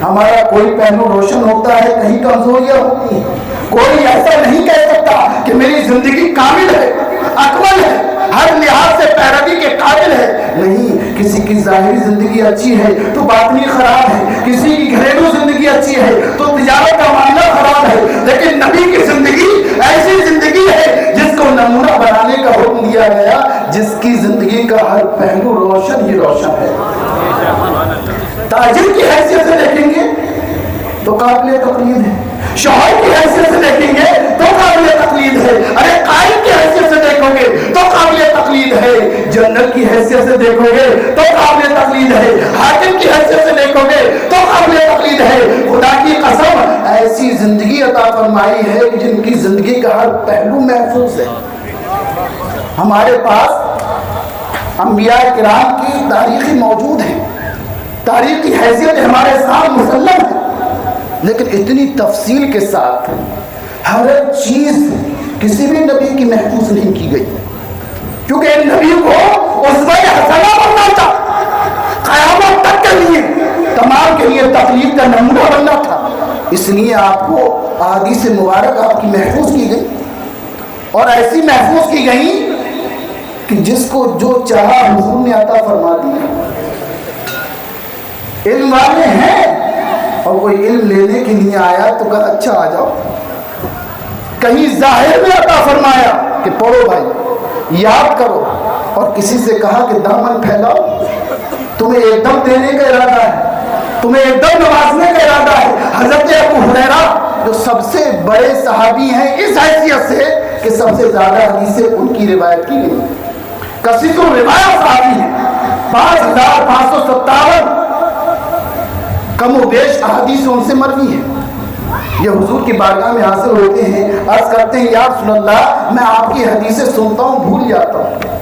ہمارا کوئی پہلو روشن ہوتا ہے، کہیں کمزوریاں ہوتی ہیں۔ کوئی ایسا نہیں کہہ سکتا کہ میری زندگی کامل ہے، اکمل ہے، ہر لحاظ سے پیروی کے قابل ہے۔ نہیں، کسی کی ظاہری زندگی اچھی ہے تو باطنی خراب ہے، کسی کی گھریلو زندگی اچھی ہے تو تجارت کا معاملہ خراب ہے، لیکن نبی کی زندگی ایسی زندگی ہے جس کو نمونہ بنانے کا حکم دیا گیا، جس کی زندگی کا ہر پہلو روشن ہی روشن ہے۔ تاجر کی حیثیت سے دیکھیں گے تو قابل تقلید ہے، شوہر کی حیثیت سے دیکھیں گے تو قابل تقلید ہے، ارے قائد کی حیثیت سے دیکھو گے تو قابل تقلید ہے، جنرل کی حیثیت سے دیکھو گے تو قابل تقلید ہے، حاکم کی حیثیت سے دیکھو گے تو قابل تقلید ہے۔ خدا کی قسم ایسی زندگی عطا فرمائی ہے کہ جن کی زندگی کا ہر پہلو محفوظ ہے۔ ہمارے پاس انبیاء کرام کی تاریخی موجود ہے، تاریخی حیثیت ہمارے ساتھ مسلم ہے، لیکن اتنی تفصیل کے ساتھ ہر ایک چیز کسی بھی نبی کی محفوظ نہیں کی گئی، کیونکہ نبی کو اسوہ حسنہ بننا تھا، قیامت تک کے لیے تمام کے لیے تقلید کا نمونہ بننا تھا۔ اس لیے آپ کو احادیث مبارک آپ کی محفوظ کی گئی، اور ایسی محفوظ کی گئی کہ جس کو جو چاہا حضور نے عطا فرما دیا۔ علم والے ہیں، اور کوئی علم لینے کے لیے آیا تو کہا اچھا آ جاؤ، کہیں ظاہر میں عطا فرمایا کہ پڑھو بھائی، یاد کرو، اور کسی سے کہا کہ دامن پھیلاؤ، تمہیں ایک دم دینے کا ارادہ ہے، تمہیں ایک دم نوازنے کا ارادہ ہے۔ حضرت ابو ہریرہ جو سب سے بڑے صحابی ہیں اس حیثیت سے کہ سب سے زیادہ حدیثیں ان کی روایت کی گئی، کثیر الروایت صحابی ہیں، 5557 کم و بیش احادیث ان سے مروی ہیں۔ یہ حضور کی بارگاہ میں حاصل ہوتے ہیں، عرض کرتے ہیں یا رسول اللہ میں آپ کی حدیثیں سنتا ہوں بھول جاتا ہوں،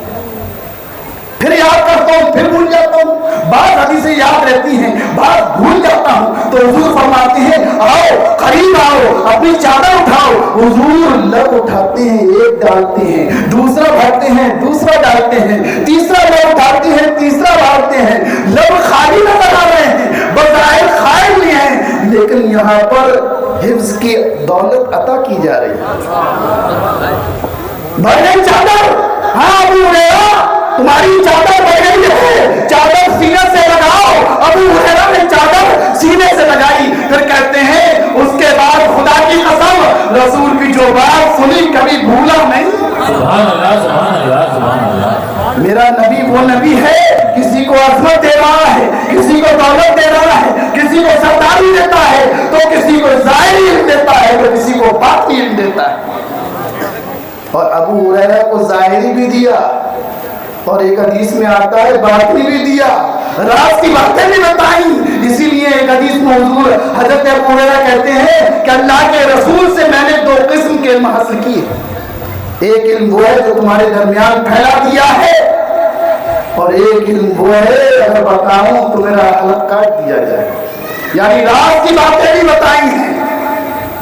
پھر یاد کرتا ہوں پھر بھول جاتا ہوں، بعض حدیثیں یاد رہتی ہیں بعض بھول جاتا ہوں۔ تو حضور فرماتے ہیں آؤ قریب آؤ، اپنی چادر اٹھاؤ۔ حضور لب اٹھاتے ہیں، ایک ڈالتے ہیں، دوسرا بھرتے ہیں، دوسرا ڈالتے ہیں، تیسرا لب اٹھاتے ہیں، تیسرا بھرتے ہیں۔ لب خالی نظر آ رہے ہیں، بظاہر خائر بھی ہیں، لیکن یہاں پر حفظ کی دولت عطا کی جا رہی ہے۔ بھر گئی چادر، ہاں ابو ہریرہ تمہاری چادر بڑھ گئی ہے، چادر سینے سے لگاؤ۔ ابو ہریرہ نے چادر سینے سے لگائی، پھر کہتے ہیں اس کے بعد خدا کی قسم رسول کی جو بات سنی کبھی بھولا نہیں۔ سبحان اللہ سبحان اللہ سبحان اللہ۔ میرا نبی وہ نبی ہے کسی کو عظمت دے رہا ہے، کسی کو دولت دے رہا ہے، کسی کو سرداری دیتا ہے تو کسی کو ظاہری علم دیتا ہے تو کسی کو باطنی علم دیتا ہے۔ اور ابو ہریرہ کو ظاہری بھی دیا، اور ایک حدیث میں آتا ہے باطنی بھی دیا، راز کی باتیں بھی بتائیں۔ اسی لیے ایک حدیث میں حضور حضرت ابو ہریرہ کہتے ہیں کہ اللہ کے رسول سے میں نے 2 قسم کے علم حاصل کیے، ایک علم وہ ہے جو تمہارے درمیان پھیلا دیا ہے، اور ایک علم وہ ہے اگر بتاؤں تو میرا حلق کاٹ دیا جائے، یعنی راز کی باتیں بھی بتائی ہیں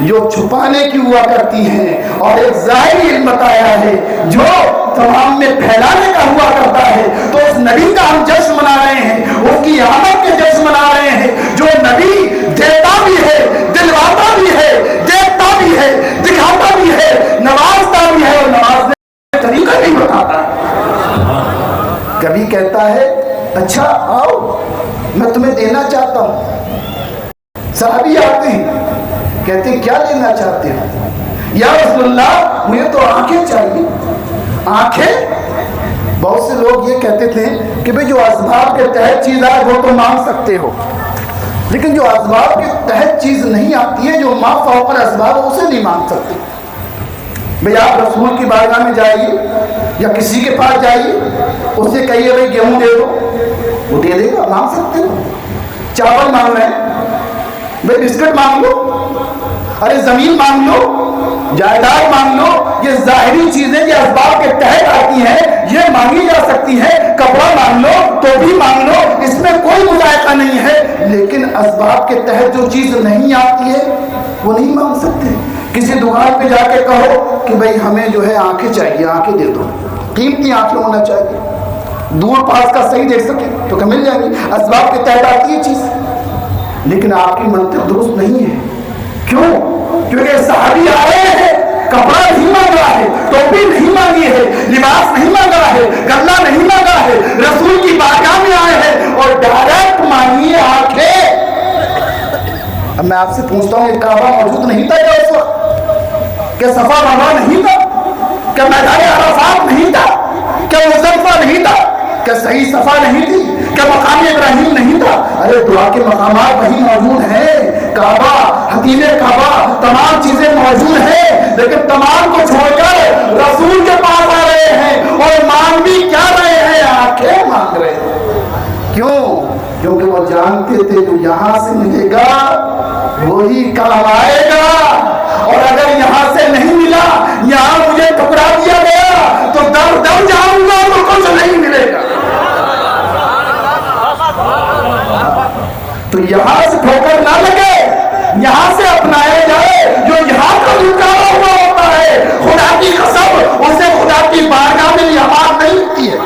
جو چھپانے کی ہوا کرتی ہیں، اور ایک ظاہری علم بتایا ہے جو تمام میں پھیلانے کا ہوا کرتا ہے۔ تو اس نبی کا ہم جشن منا رہے ہیں، اس کی آمد کے جشن منا رہے ہیں، جو نبی دیتا بھی ہے، دلواتا بھی ہے، دیکھتا بھی ہے، دکھاتا بھی ہے، نوازتا بھی ہے، اور نوازنے کا طریقہ بھی بتاتا ہے۔ کبھی کہتا ہے اچھا آؤ میں تمہیں دینا چاہتا ہوں، صحابی آتے ہیں کہتے ہیں کیا لینا چاہتے ہو؟ یا رسول اللہ مجھے تو آنکھیں چاہیے۔ آنکھیں؟ بہت سے لوگ یہ کہتے تھے کہ بھئی جو اسباب کے تحت چیز آئے وہ تو مانگ سکتے ہو، لیکن جو اسباب کے تحت چیز نہیں آتی ہے، جو ما فوق الاسباب ہے، اسے نہیں مانگ سکتے۔ بھئی آپ رسول کی بارگاہ میں جائیے یا کسی کے پاس جائیے، اس سے کہیے بھئی گیہوں دے دو، وہ دے دے گا، مانگ سکتے ہو؟ چاول مانگ رہے ہیں، بھئی بسکٹ مانگ لو، ارے زمین مانگ لو، جائیداد مانگ لو، یہ ظاہری چیزیں یہ اسباب کے تحت آتی ہیں، یہ مانگی جا سکتی ہیں۔ کپڑا مانگ لو، ٹوپی مانگ لو، اس میں کوئی مذائقہ نہیں ہے، لیکن اسباب کے تحت جو چیز نہیں آتی ہے وہ نہیں مانگ سکتے۔ کسی دکان پہ جا کے کہو کہ بھئی ہمیں جو ہے آنکھیں چاہیے، آنکھیں دے دو، قیمتی آنکھیں ہونا چاہیے، دور پاس کا صحیح دیکھ سکے تو کہ مل جائیں گی، اسباب کے تحت آتی ہے چیز۔ لیکن آپ کی منطق درست نہیں ہے۔ کیوں؟ کیونکہ صحابی آئے ہیں، کپڑا نہیں مانگا ہے، ٹوپی نہیں مانگی ہے، لباس نہیں مانگا ہے، گلہ نہیں مانگا ہے، رسول کی بارگاہ میں آئے ہیں اور ڈائریکٹ مانگی ہے آنکھیں۔ اب میں آپ سے پوچھتا ہوں، یہ کعبہ موجود نہیں تھا کیا اس وقت؟ کیا صفا مروا نہیں تھا؟ کیا میدان عرفات نہیں تھا؟ کیا مزدلفہ نہیں تھا؟ کیا صحیح صفا نہیں تھی؟ کیا مقام ابراہیم نہیں تھا؟ ارے دعا کے مقامات وہی موجود ہیں، کعبہ، حتیم کعبہ، تمام چیزیں موجود ہیں، لیکن تمام کو چھوڑ کر رسول کے پاس آ رہے ہیں اور مانگ بھی کیا رہے ہیں؟ آنکھیں مانگ رہے ہیں۔ کیوں؟ کیونکہ وہ جانتے تھے جو یہاں سے ملے گا وہی کام آئے گا، اور اگر یہاں سے نہیں ملا، یہاں مجھے ٹکرا دیا گیا تو دم جاؤں گا تو کچھ نہیں ملے گا۔ تو یہاں سے ٹھوکر نہ لگے، یہاں سے اپنایا جائے جو یہاں کا رکاوا ہوا ہوتا ہے۔ خدا کی قسم اسے خدا کی بارگاہ میں امان نہیں ہوتی ہے،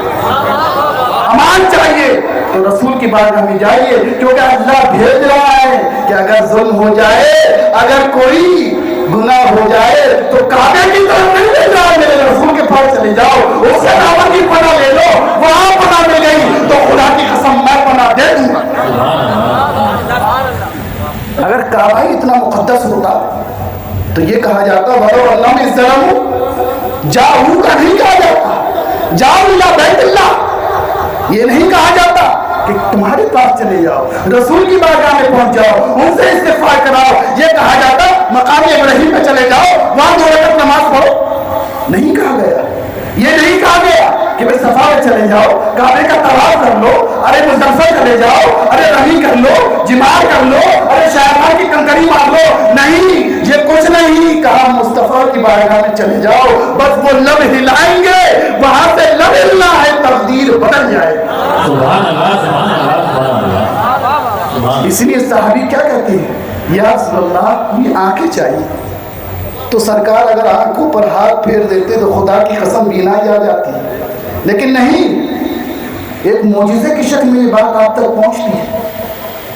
امان چاہیے تو رسول کی بارگاہ میں جائیے، کیونکہ اللہ بھیج رہا ہے کہ اگر ظلم ہو جائے، اگر کوئی گناہ ہو جائے تو کعبے کی طرف نہیں لے جاؤ، میرے رسول کے پاس چلے جاؤ، اس سے دعوت کی پناہ لے لو، وہاں پناہ مل گئی تو خدا کی قسم میں پناہ دے دوں گا۔ اگر کعبہ ہی اتنا مقدس ہوتا تو یہ کہا جاتا ولو اللہ میں ظلم جاؤ کا نہیں کہا جاتا، جاؤ الا بیت اللہ، یہ نہیں کہا جاتا کہ تمہارے پاس چلے جاؤ، رسول کی بارگاہ میں پہنچ جاؤ، ان سے استغفار کراؤ، یہ کہا جاتا مقام ابراہیم پہ چلے جاؤ، وہاں 2 رکعت نماز پڑھو، نہیں کہا گیا۔ یہ نہیں کہا گیا کہ بھئی صفا میں چلے جاؤ، کعبے کا طواف کر لو، ارے مزدلفہ چلے جاؤ، ارے رمی کر لو، جمار کر لو، ارے شاہدان کی کنکری مار لو، نہیں، یہ کچھ نہیں کہا۔ مصطفیٰ کی بارگاہ میں چلے جاؤ، بس وہ لب ہلائیں گے، وہاں سے لب ہلنا ہے، تقدیر بدل جائے گی۔ سبحان اللہ، سبحان اللہ، سبحان اللہ۔ اس لیے صحابی کیا کہتے ہیں؟ یا رسول اللہ یہ آنکھیں چاہیے، تو سرکار اگر آنکھوں پر ہاتھ پھیر دیتے تو خدا کی قسم بینائی آ جاتی، لیکن نہیں، ایک معجزے کی شکل میں یہ بات آپ تک پہنچتی ہے۔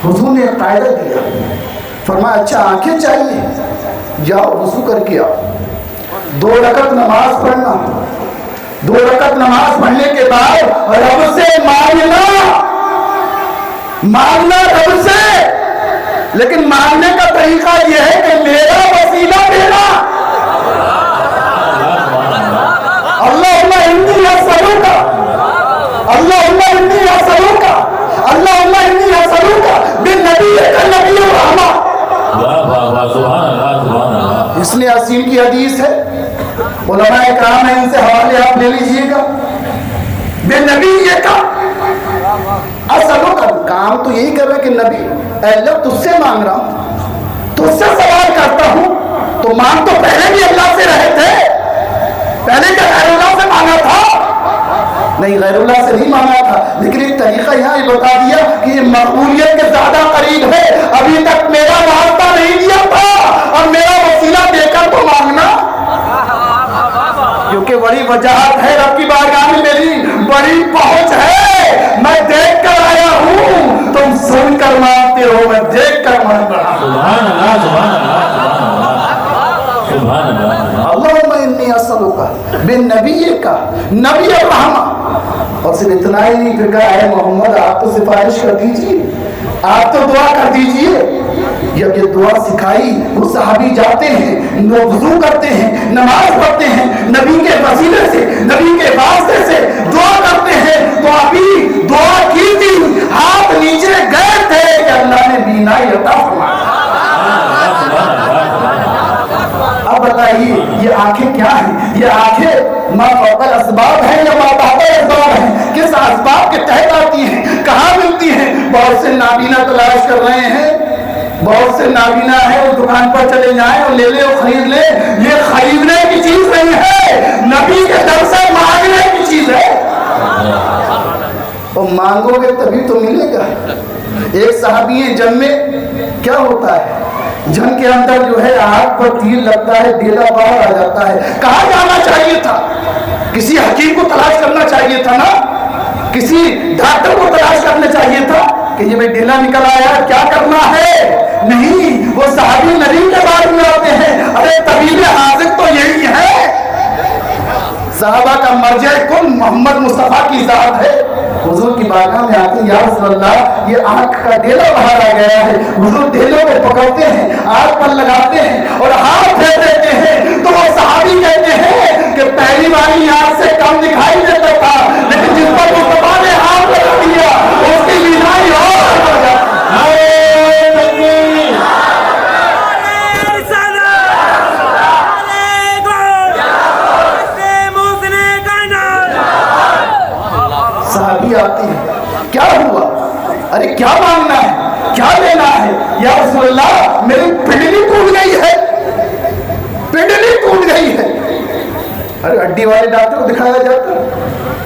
حضور نے ایک قاعدہ دیا، فرمایا اچھا آنکھیں چاہیے، جاؤ وضو کر کے آؤ، 2 رکعت نماز پڑھنا، 2 رکعت نماز پڑھنے کے بعد رب سے مانگنا رب سے، لیکن مانگنے کا طریقہ یہ ہے کہ میرا وسیلہ دینا۔ اللہم انی اسألوک، اللہم انی اسألوک، اللہم انی اسألوک بالنبیک النبی الرحمہ۔ سبحان اللہ، سبحان اللہ۔ اس لیے عظیم کی حدیث ہے، علماء کرام ہیں، ان سے حوالے آپ لے لیجئے گا، بے نبی یہ کا اصلوں کا کام تو یہی کر رہا ہے کہ نبی اے اللہ تجھ سے مانگ رہا ہوں، تجھ سے سوال کرتا ہوں، تو مانگ تو پہلے بھی اللہ سے رہے تھے، پہلے کیا غیر اللہ سے مانگا تھا؟ نہیں، غیر اللہ سے نہیں مانگا تھا، لیکن ایک طریقہ یہاں یہ بتا دیا کہ یہ مقبولیت کے زیادہ قریب ہے، ابھی تک میرا واسطہ نہیں دیا تھا اور میرا وسیلہ دے کر تو مانگنا، کیونکہ بڑی وجاہت ہے رب کی بارگاہ میں، میری بڑی پہنچ ہے، میں دیکھ کر آیا ہوں، تم سن کر مانتے ہو، میں دیکھ کر مان رہا ہوں۔ سبحان اللہ، سبحان اللہ، سبحان اللہ، سبحان اللہ۔ اللہم انی اسألوک بالنبیک نبی الرحمہ، اور صرف اتنا ہی نہیں، پھر کہا اے محمد آپ تو سفارش کر دیجئے، آپ تو دعا کر دیجئے۔ جب یہ دعا سکھائی، وہ صحابی جاتے ہیں، وضو کرتے ہیں، نماز پڑھتے ہیں، نبی کے وسیلے سے، نبی کے واسطے سے دعا کرتے ہیں، تو ابھی دعا کی تھی، ہاتھ نیچے گئے تھے کہ اللہ نے بینائی بہت سے نابینا تلاش کر رہے ہیں، بہت سے نابینا ہے، وہ دکان پر چلے جائیں اور لے لے اور خرید لے. یہ خریدنے کی چیز نہیں ہے، نبی کے در سے مانگنے کی چیز ہے. اور مانگو گے تبھی تو ملے گا. ایک صحابی ہے، جنگ میں کیا ہوتا ہے، جنگ کے اندر جو ہے آگ پر تیر لگتا ہے، ڈیلا باہر آ جاتا ہے. کہاں جانا چاہیے تھا؟ کسی حکیم کو تلاش کرنا چاہیے تھا نا، کسی ڈاکٹر کو تلاش کرنا چاہیے تھا کہ یہ بھائی ڈیلا نکل آیا، کیا کرنا ہے. نہیں، وہ صحابی نبی کے بارے میں آتے ہیں. ارے طبیب حاذق تو یہی ہے. صحابہ کا مرجع کل محمد مصطفیٰ کی ذات ہے. حضور کی بارگاہ میں آتے ہیں، یا رسول اللہ یہ آنکھ کا ڈیلا باہر آ گیا ہے. حضور ڈیلوں کو پکڑتے ہیں، آنکھ پر لگاتے ہیں اور ہاتھ پھیر دیتے ہیں. تو وہ صحابی کہتے ہیں کہ پہلی والی آنکھ سے کم دکھائی دیتا تھا، لیکن جس پر مصطفیٰ نے ہاتھ لگا دیا اس کی بینائی اور بڑھ جاتی. صحابی آتی ہے، کیا ہوا؟ ارے کیا مانگنا ہے، کیا لینا ہے؟ یا رسول اللہ میری پنڈلی ٹوٹ گئی ہے، پنڈلی ٹوٹ گئی ہے. ارے ہڈی والے ڈاکٹر کو دکھایا جاتا،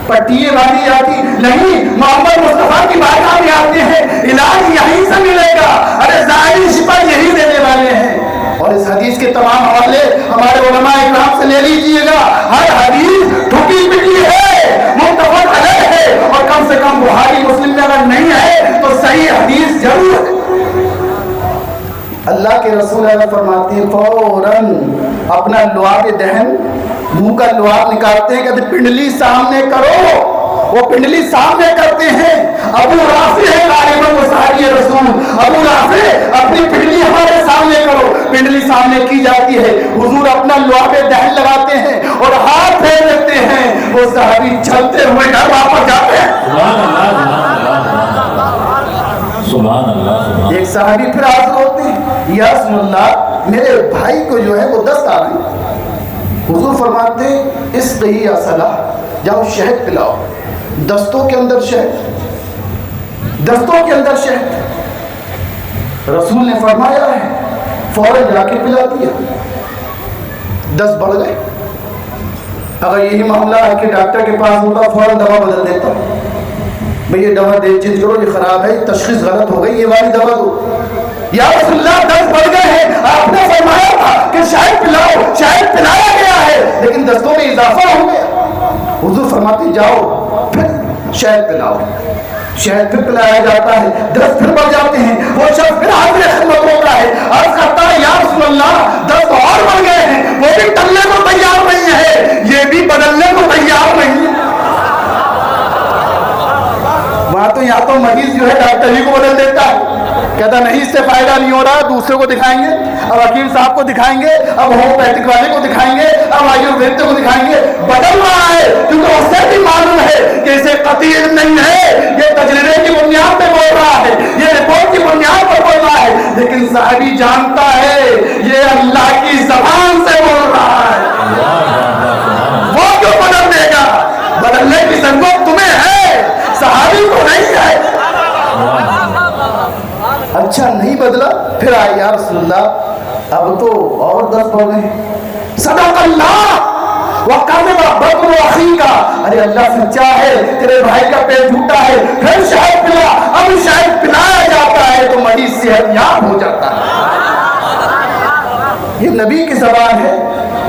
پٹی والی آتی نہیں، محمد مصطفیٰ کی بارگاہ میں آتے ہیں، علاج یہیں سے ملے گا. ارے ظاہری شفا یہی دینے والے ہیں. اور اس حدیث کے تمام حوالے ہمارے علماء اکرام سے لے لیجئے گا. ہر حدیث ٹھکی پٹی ہے، متفق علیہ ہے، اور کم سے کم بخاری مسلم میں اگر نہیں ہے تو صحیح حدیث ضرور ہے. اللہ کے رسول فرماتے ہیں فوراً اپنا لعاب دہن، منہ کا لعاب نکالتے ہیں، کہتے پنڈلی سامنے کرو. وہ پنڈلی سامنے کرتے ہیں. ابو رافع ہے غالباً وہ صحابی رسول، ابو رافع اپنی پنڈلی ہمارے سامنے کرو. پنڈلی سامنے کی جاتی ہے، حضور اپنا لعاب دہن لگاتے ہیں اور ہاتھ پھیر دیتے ہیں. وہ صحابی چلتے ہوئے گھر واپس جاتے ہیں. سبحان اللہ. ایک صحابی پھر حاضر ہوتے ہیں، یا رسول اللہ میرے بھائی کو جو ہے وہ دست آ رہی. حضور فرماتے ہیں اسقی یا صلاح، جاؤ شہد پلاؤ. دستوں کے اندر شہد، دستوں کے اندر شہد. رسول نے فرمایا ہے، فوراً جا کے پلا دیا، دست بڑھ گئے. اگر یہی معاملہ ہے کہ ڈاکٹر کے پاس ہوتا فوراً دوا بدل دیتا، بھئی یہ دوا دے چیز کرو، یہ خراب ہے، تشخیص غلط ہو گئی، یہ والی دوا دو. یا رسول اللہ دست بڑھ گئے ہیں، آپ نے فرمایا تھا کہ شاید پلاؤ، شاید پلایا گیا ہے لیکن دستوں میں اضافہ ہو گیا. حضور فرماتے جاؤ پھر شہد پلاؤ. شہد پھر پلایا جاتا ہے، دست پھر بڑھ جاتے ہیں. وہ شخص پھر حاضر خدمت ہوتا ہے، عرض کرتا ہے یا رسول اللہ دست اور بڑھ گئے ہیں، وہ بھی ٹلنے کو تیار نہیں ہے، یہ بھی بدلنے کو تیار نہیں ہے. وہاں تو یہاں تو مریض جو ہے ڈاکٹر ہی کو بدل دیتا ہے، کہتا نہیں اس سے فائدہ نہیں ہو رہا، دوسرے کو دکھائیں گے، اب حکیم صاحب کو دکھائیں گے، اب ہومیوپیتھک والے کو دکھائیں گے، اب آیوروید کو دکھائیں گے. بدل رہا ہے کیونکہ اس سے بھی معلوم ہے کہ اسے قطعی علم نہیں ہے، یہ تجربے کی بنیاد پہ بول رہا ہے، یہ رپورٹ کی بنیاد پر بول رہا ہے. لیکن صحابی جانتا ہے یہ اللہ کی زبان سے بول رہا ہے. وہ کیوں بدل دے گا؟ بدلنے کی ضرورت تمہیں ہے، صحابی کو نہیں ہے. اچھا نہیں بدلا، پھر آئے یا رسول اللہ اب تو اور 10 بڑھ گئے. صدق اللہ وَقَذَبَ بَكْرُ أَخِيكَ، ارے اللہ سچا ہے، تیرے بھائی کا پیٹ جھوٹا ہے. پھر شاید پلا، اب شاید پلایا جاتا ہے تو مریض صحت یاب ہو جاتا ہے. یہ نبی کی زبان ہے.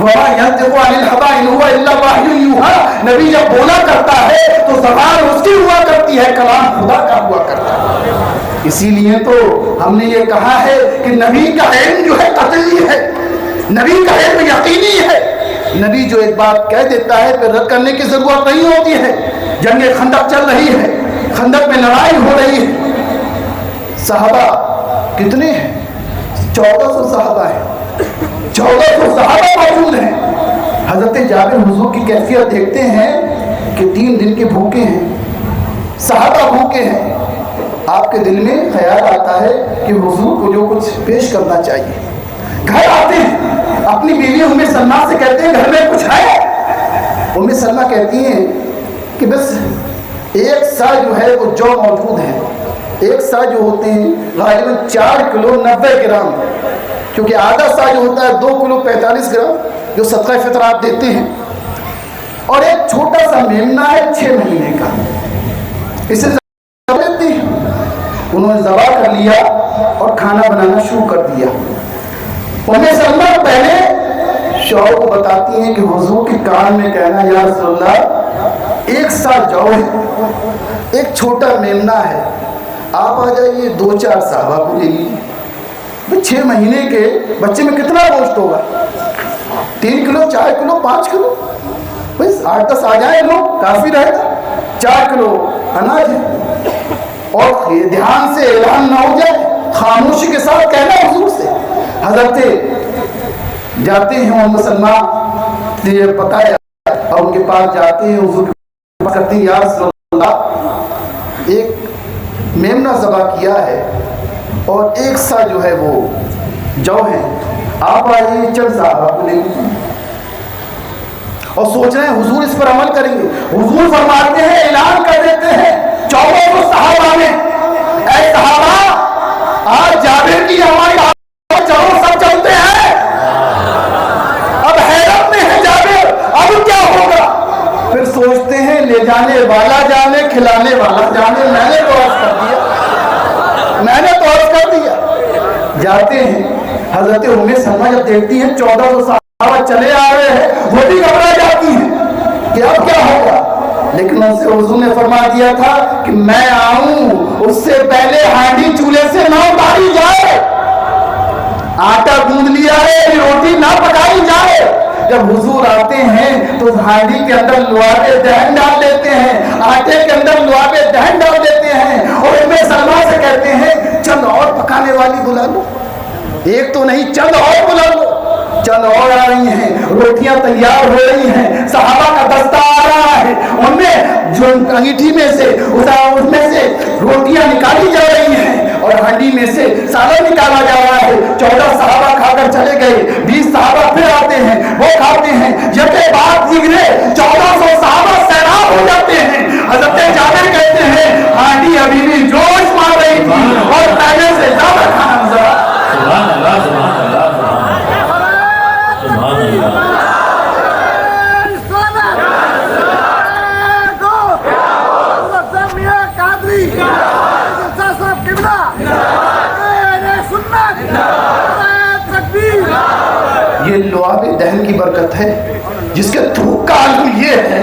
وَمَا يَنطِقُ عَنِ الْهَوَىٰ إِنْ هُوَ إِلَّا وَحْيٌ يُوحَىٰ. نبی جب بولا کرتا ہے تو زبان اس کی ہوا کرتی ہے، کلام خدا کا ہوا کرتا ہے. اسی لیے تو ہم نے یہ کہا ہے کہ نبی کا علم جو ہے قطعی ہے، نبی کا علم یقینی ہے. نبی جو ایک بات کہہ دیتا ہے پھر رد کرنے کی ضرورت نہیں ہوتی ہے. جنگ خندق چل رہی ہے، خندق میں لڑائی ہو رہی ہے. صحابہ کتنے ہیں؟ 1400 صحابہ ہیں، 1400 صحابہ موجود ہیں. حضرت جابر حضور کی کیفیت دیکھتے ہیں کہ 3 دن کے بھوکے ہیں، صحابہ بھوکے ہیں. آپ کے دل میں خیال آتا ہے کہ حضور کو جو کچھ پیش کرنا چاہیے. گھر آتے ہیں، اپنی بیوی ام سلمہ سے کہتے ہیں گھر میں کچھ ہے؟ ام سلمہ کہتی ہیں کہ بس ایک سا جو ہے وہ جو موجود ہے، ایک سا جو ہوتے ہیں غالباً 4 کلو 90 گرام، کیونکہ آدھا سا جو ہوتا ہے 2 کلو 45 گرام جو صدقہ فطر آپ دیتے ہیں، اور ایک چھوٹا سا میمنا ہے 6 مہینے کا، اسے ذبح دیتے ہیں۔ انہوں نے ذبح کر لیا اور کھانا بنانا شروع کر دیا۔ ام سلمہ پہلے شوہر کو بتاتی ہیں کہ حضور کے کان میں کہنا یا رسول اللہ 1 سا جو ہے، ایک چھوٹا میمنا ہے، آپ آ جائیے 2-4 صحابہ کو لے لیجیے۔ 6 مہینے کے بچے میں کتنا گوشت ہوگا؟ 3 کلو 4 کلو 5 کلو، بس 8-10 آ جائیں لوگ، کافی رہے گا۔ 4 کلو اناج ہے، اور یہ دھیان سے اعلان نہ ہو جائے، خاموشی کے ساتھ کہنا حضور سے۔ حضرت جاتے ہیں ام سلمہ یہ بتایا، اور ان کے پاس جاتے ہیں، حضور کے پاس کرتے ہیں یا رسول اللہ ایک میمنا ذبح کیا ہے اور 1 سا جو ہے وہ جو ہے، آپ آئیے چند صحابہ کو لے لیجیے، اور سوچ رہے ہیں حضور اس پر عمل کریں گے۔ حضور فرماتے ہیں، اعلان کر دیتے ہیں 1400 صحابہ میں، اے صحابہ آج جابر کی ہماری چلو سب چلتے ہیں، اب حیرت میں ہے جابر، اب کیا ہوگا؟ پھر سوچتے ہیں لے جانے والا جانے، کھلانے والا جانے، میں نے تو عرض کر دیا۔ جاتے ہیں، حضرت ام سلمہ جب دیکھتی ہیں 1400 صحابہ چلے آ رہے ہیں، وہ بھی گھبرا جاتی ہیں کہ اب کیا ہوگا، لیکن ان سے حضور نے فرما دیا تھا کہ میں آؤں اس سے پہلے ہانڈی چولہے سے نہ اتاری جائے، آٹا گوندھ لیا ہے، روٹی نہ پکائی جائے۔ جب حضور آتے ہیں تو ہانڈی کے اندر لعاب دہن ڈال دیتے ہیں، آٹے کے اندر لعاب دہن ڈال دیتے ہیں، اور ام سلمہ سے کہتے ہیں چند اور پکانے والی بلا لو، ایک تو نہیں چند اور بلا لو۔ چند اور آ رہی ہیں، روٹیاں تیار ہو رہی ہیں، صحابہ کا دستہ آ رہا ہے، ان میں جو انگیٹھی میں سے اس میں سے روٹیاں نکالی جا رہی ہیں اور ہانڈی میں سے سالن نکالا جا رہا ہے۔ 14 صحابہ کھا کر چلے گئے، 20 صحابہ پھر آتے ہیں، وہ کھاتے ہیں، یکے بعد دیگرے 1400 صحابہ سیراب ہو جاتے ہیں۔ حضرت جابر کہتے ہیں ہانڈی ابھی بھی جوش مار رہی تھی اور پہلے سے زیادہ کھانا نظر آ رہا۔ سبحان اللہ، سبحان اللہ، سبحان اللہ۔ یہ لعاب دہن کی برکت ہے، جس کے تھوک کا عالم یہ ہے،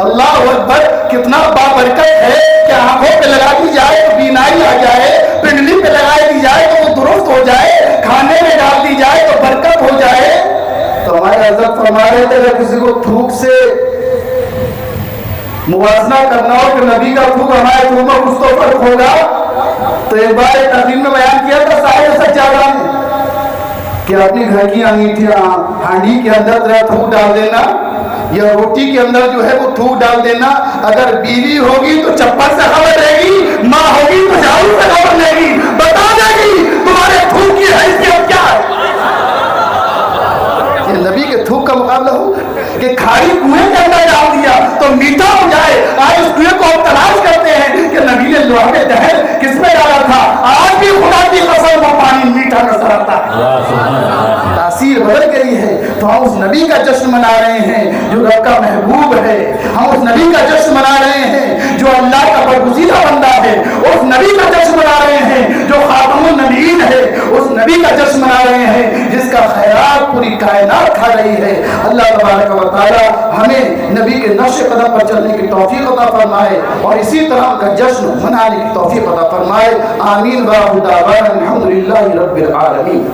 اللہ اکبر، کتنا بابرکت ہے کہ آنکھوں پہ لگا دی جائے تو بینائی آ جائے، پنڈلی پہ لگائی دی جائے تو وہ درست ہو جائے، کھانے میں ڈال دی جائے تو برکت ہو جائے۔ تو ہمارے حضرت فرما رہے تھے اگر کسی کو تھوک سے موازنہ کرنا ہو کہ نبی کا تھوک ہمارے تھوک میں کچھ تو فرق ہوگا، تو ایک بار ایک تقریر میں بیان کیا تھا صاحب سجادہ نے کہ اپنی گھر کی انگیٹھیاں ہانڈی کے اندر ذرا تھوک ڈال دینا، یا روٹی کے اندر جو ہے وہ تھوک ڈال دینا، اگر بیوی ہوگی تو چپل سے خبر لے گی، ماں ہوگی تو جھاڑو سے خبر لے گی، بتا دے گی تمہارے تھوک کی حیثیت کیا ہے۔ یہ نبی کے تھوک کا مقابلہ ہوگا کہ کھاری کنویں کے اندر ڈال دیا تو میٹھا ہو جائے۔ آج اس کنویں کو ہم تلاش کرتے ہیں کہ نبی نے لعاب دہن کس میں ڈالا تھا، آج بھی خدا کی قسم وہ پانی میٹھا نظر آتا ہے، تاثیر بدل گئی ہے۔ تو ہم اس نبی کا جشن منا رہے ہیں جو رب کا محبوب ہے، ہم اس نبی کا جشن منا رہے ہیں جو اللہ کا برگزیدہ بندہ ہے، اس نبی کا جشن منا رہے ہیں جو خاتم النبیین ہے، اس نبی کا جشن منا رہے ہیں جس کا خیرات پوری کائنات کھا رہی ہے۔ اللہ تبارک و تعالی ہمیں نبی کے نقش قدم پر چلنے کی توفیق عطا فرمائے اور اسی طرح کا جشن منانے کی توفیق عطا فرمائے۔ آمین و دعوانا الحمدللہ رب العالمین۔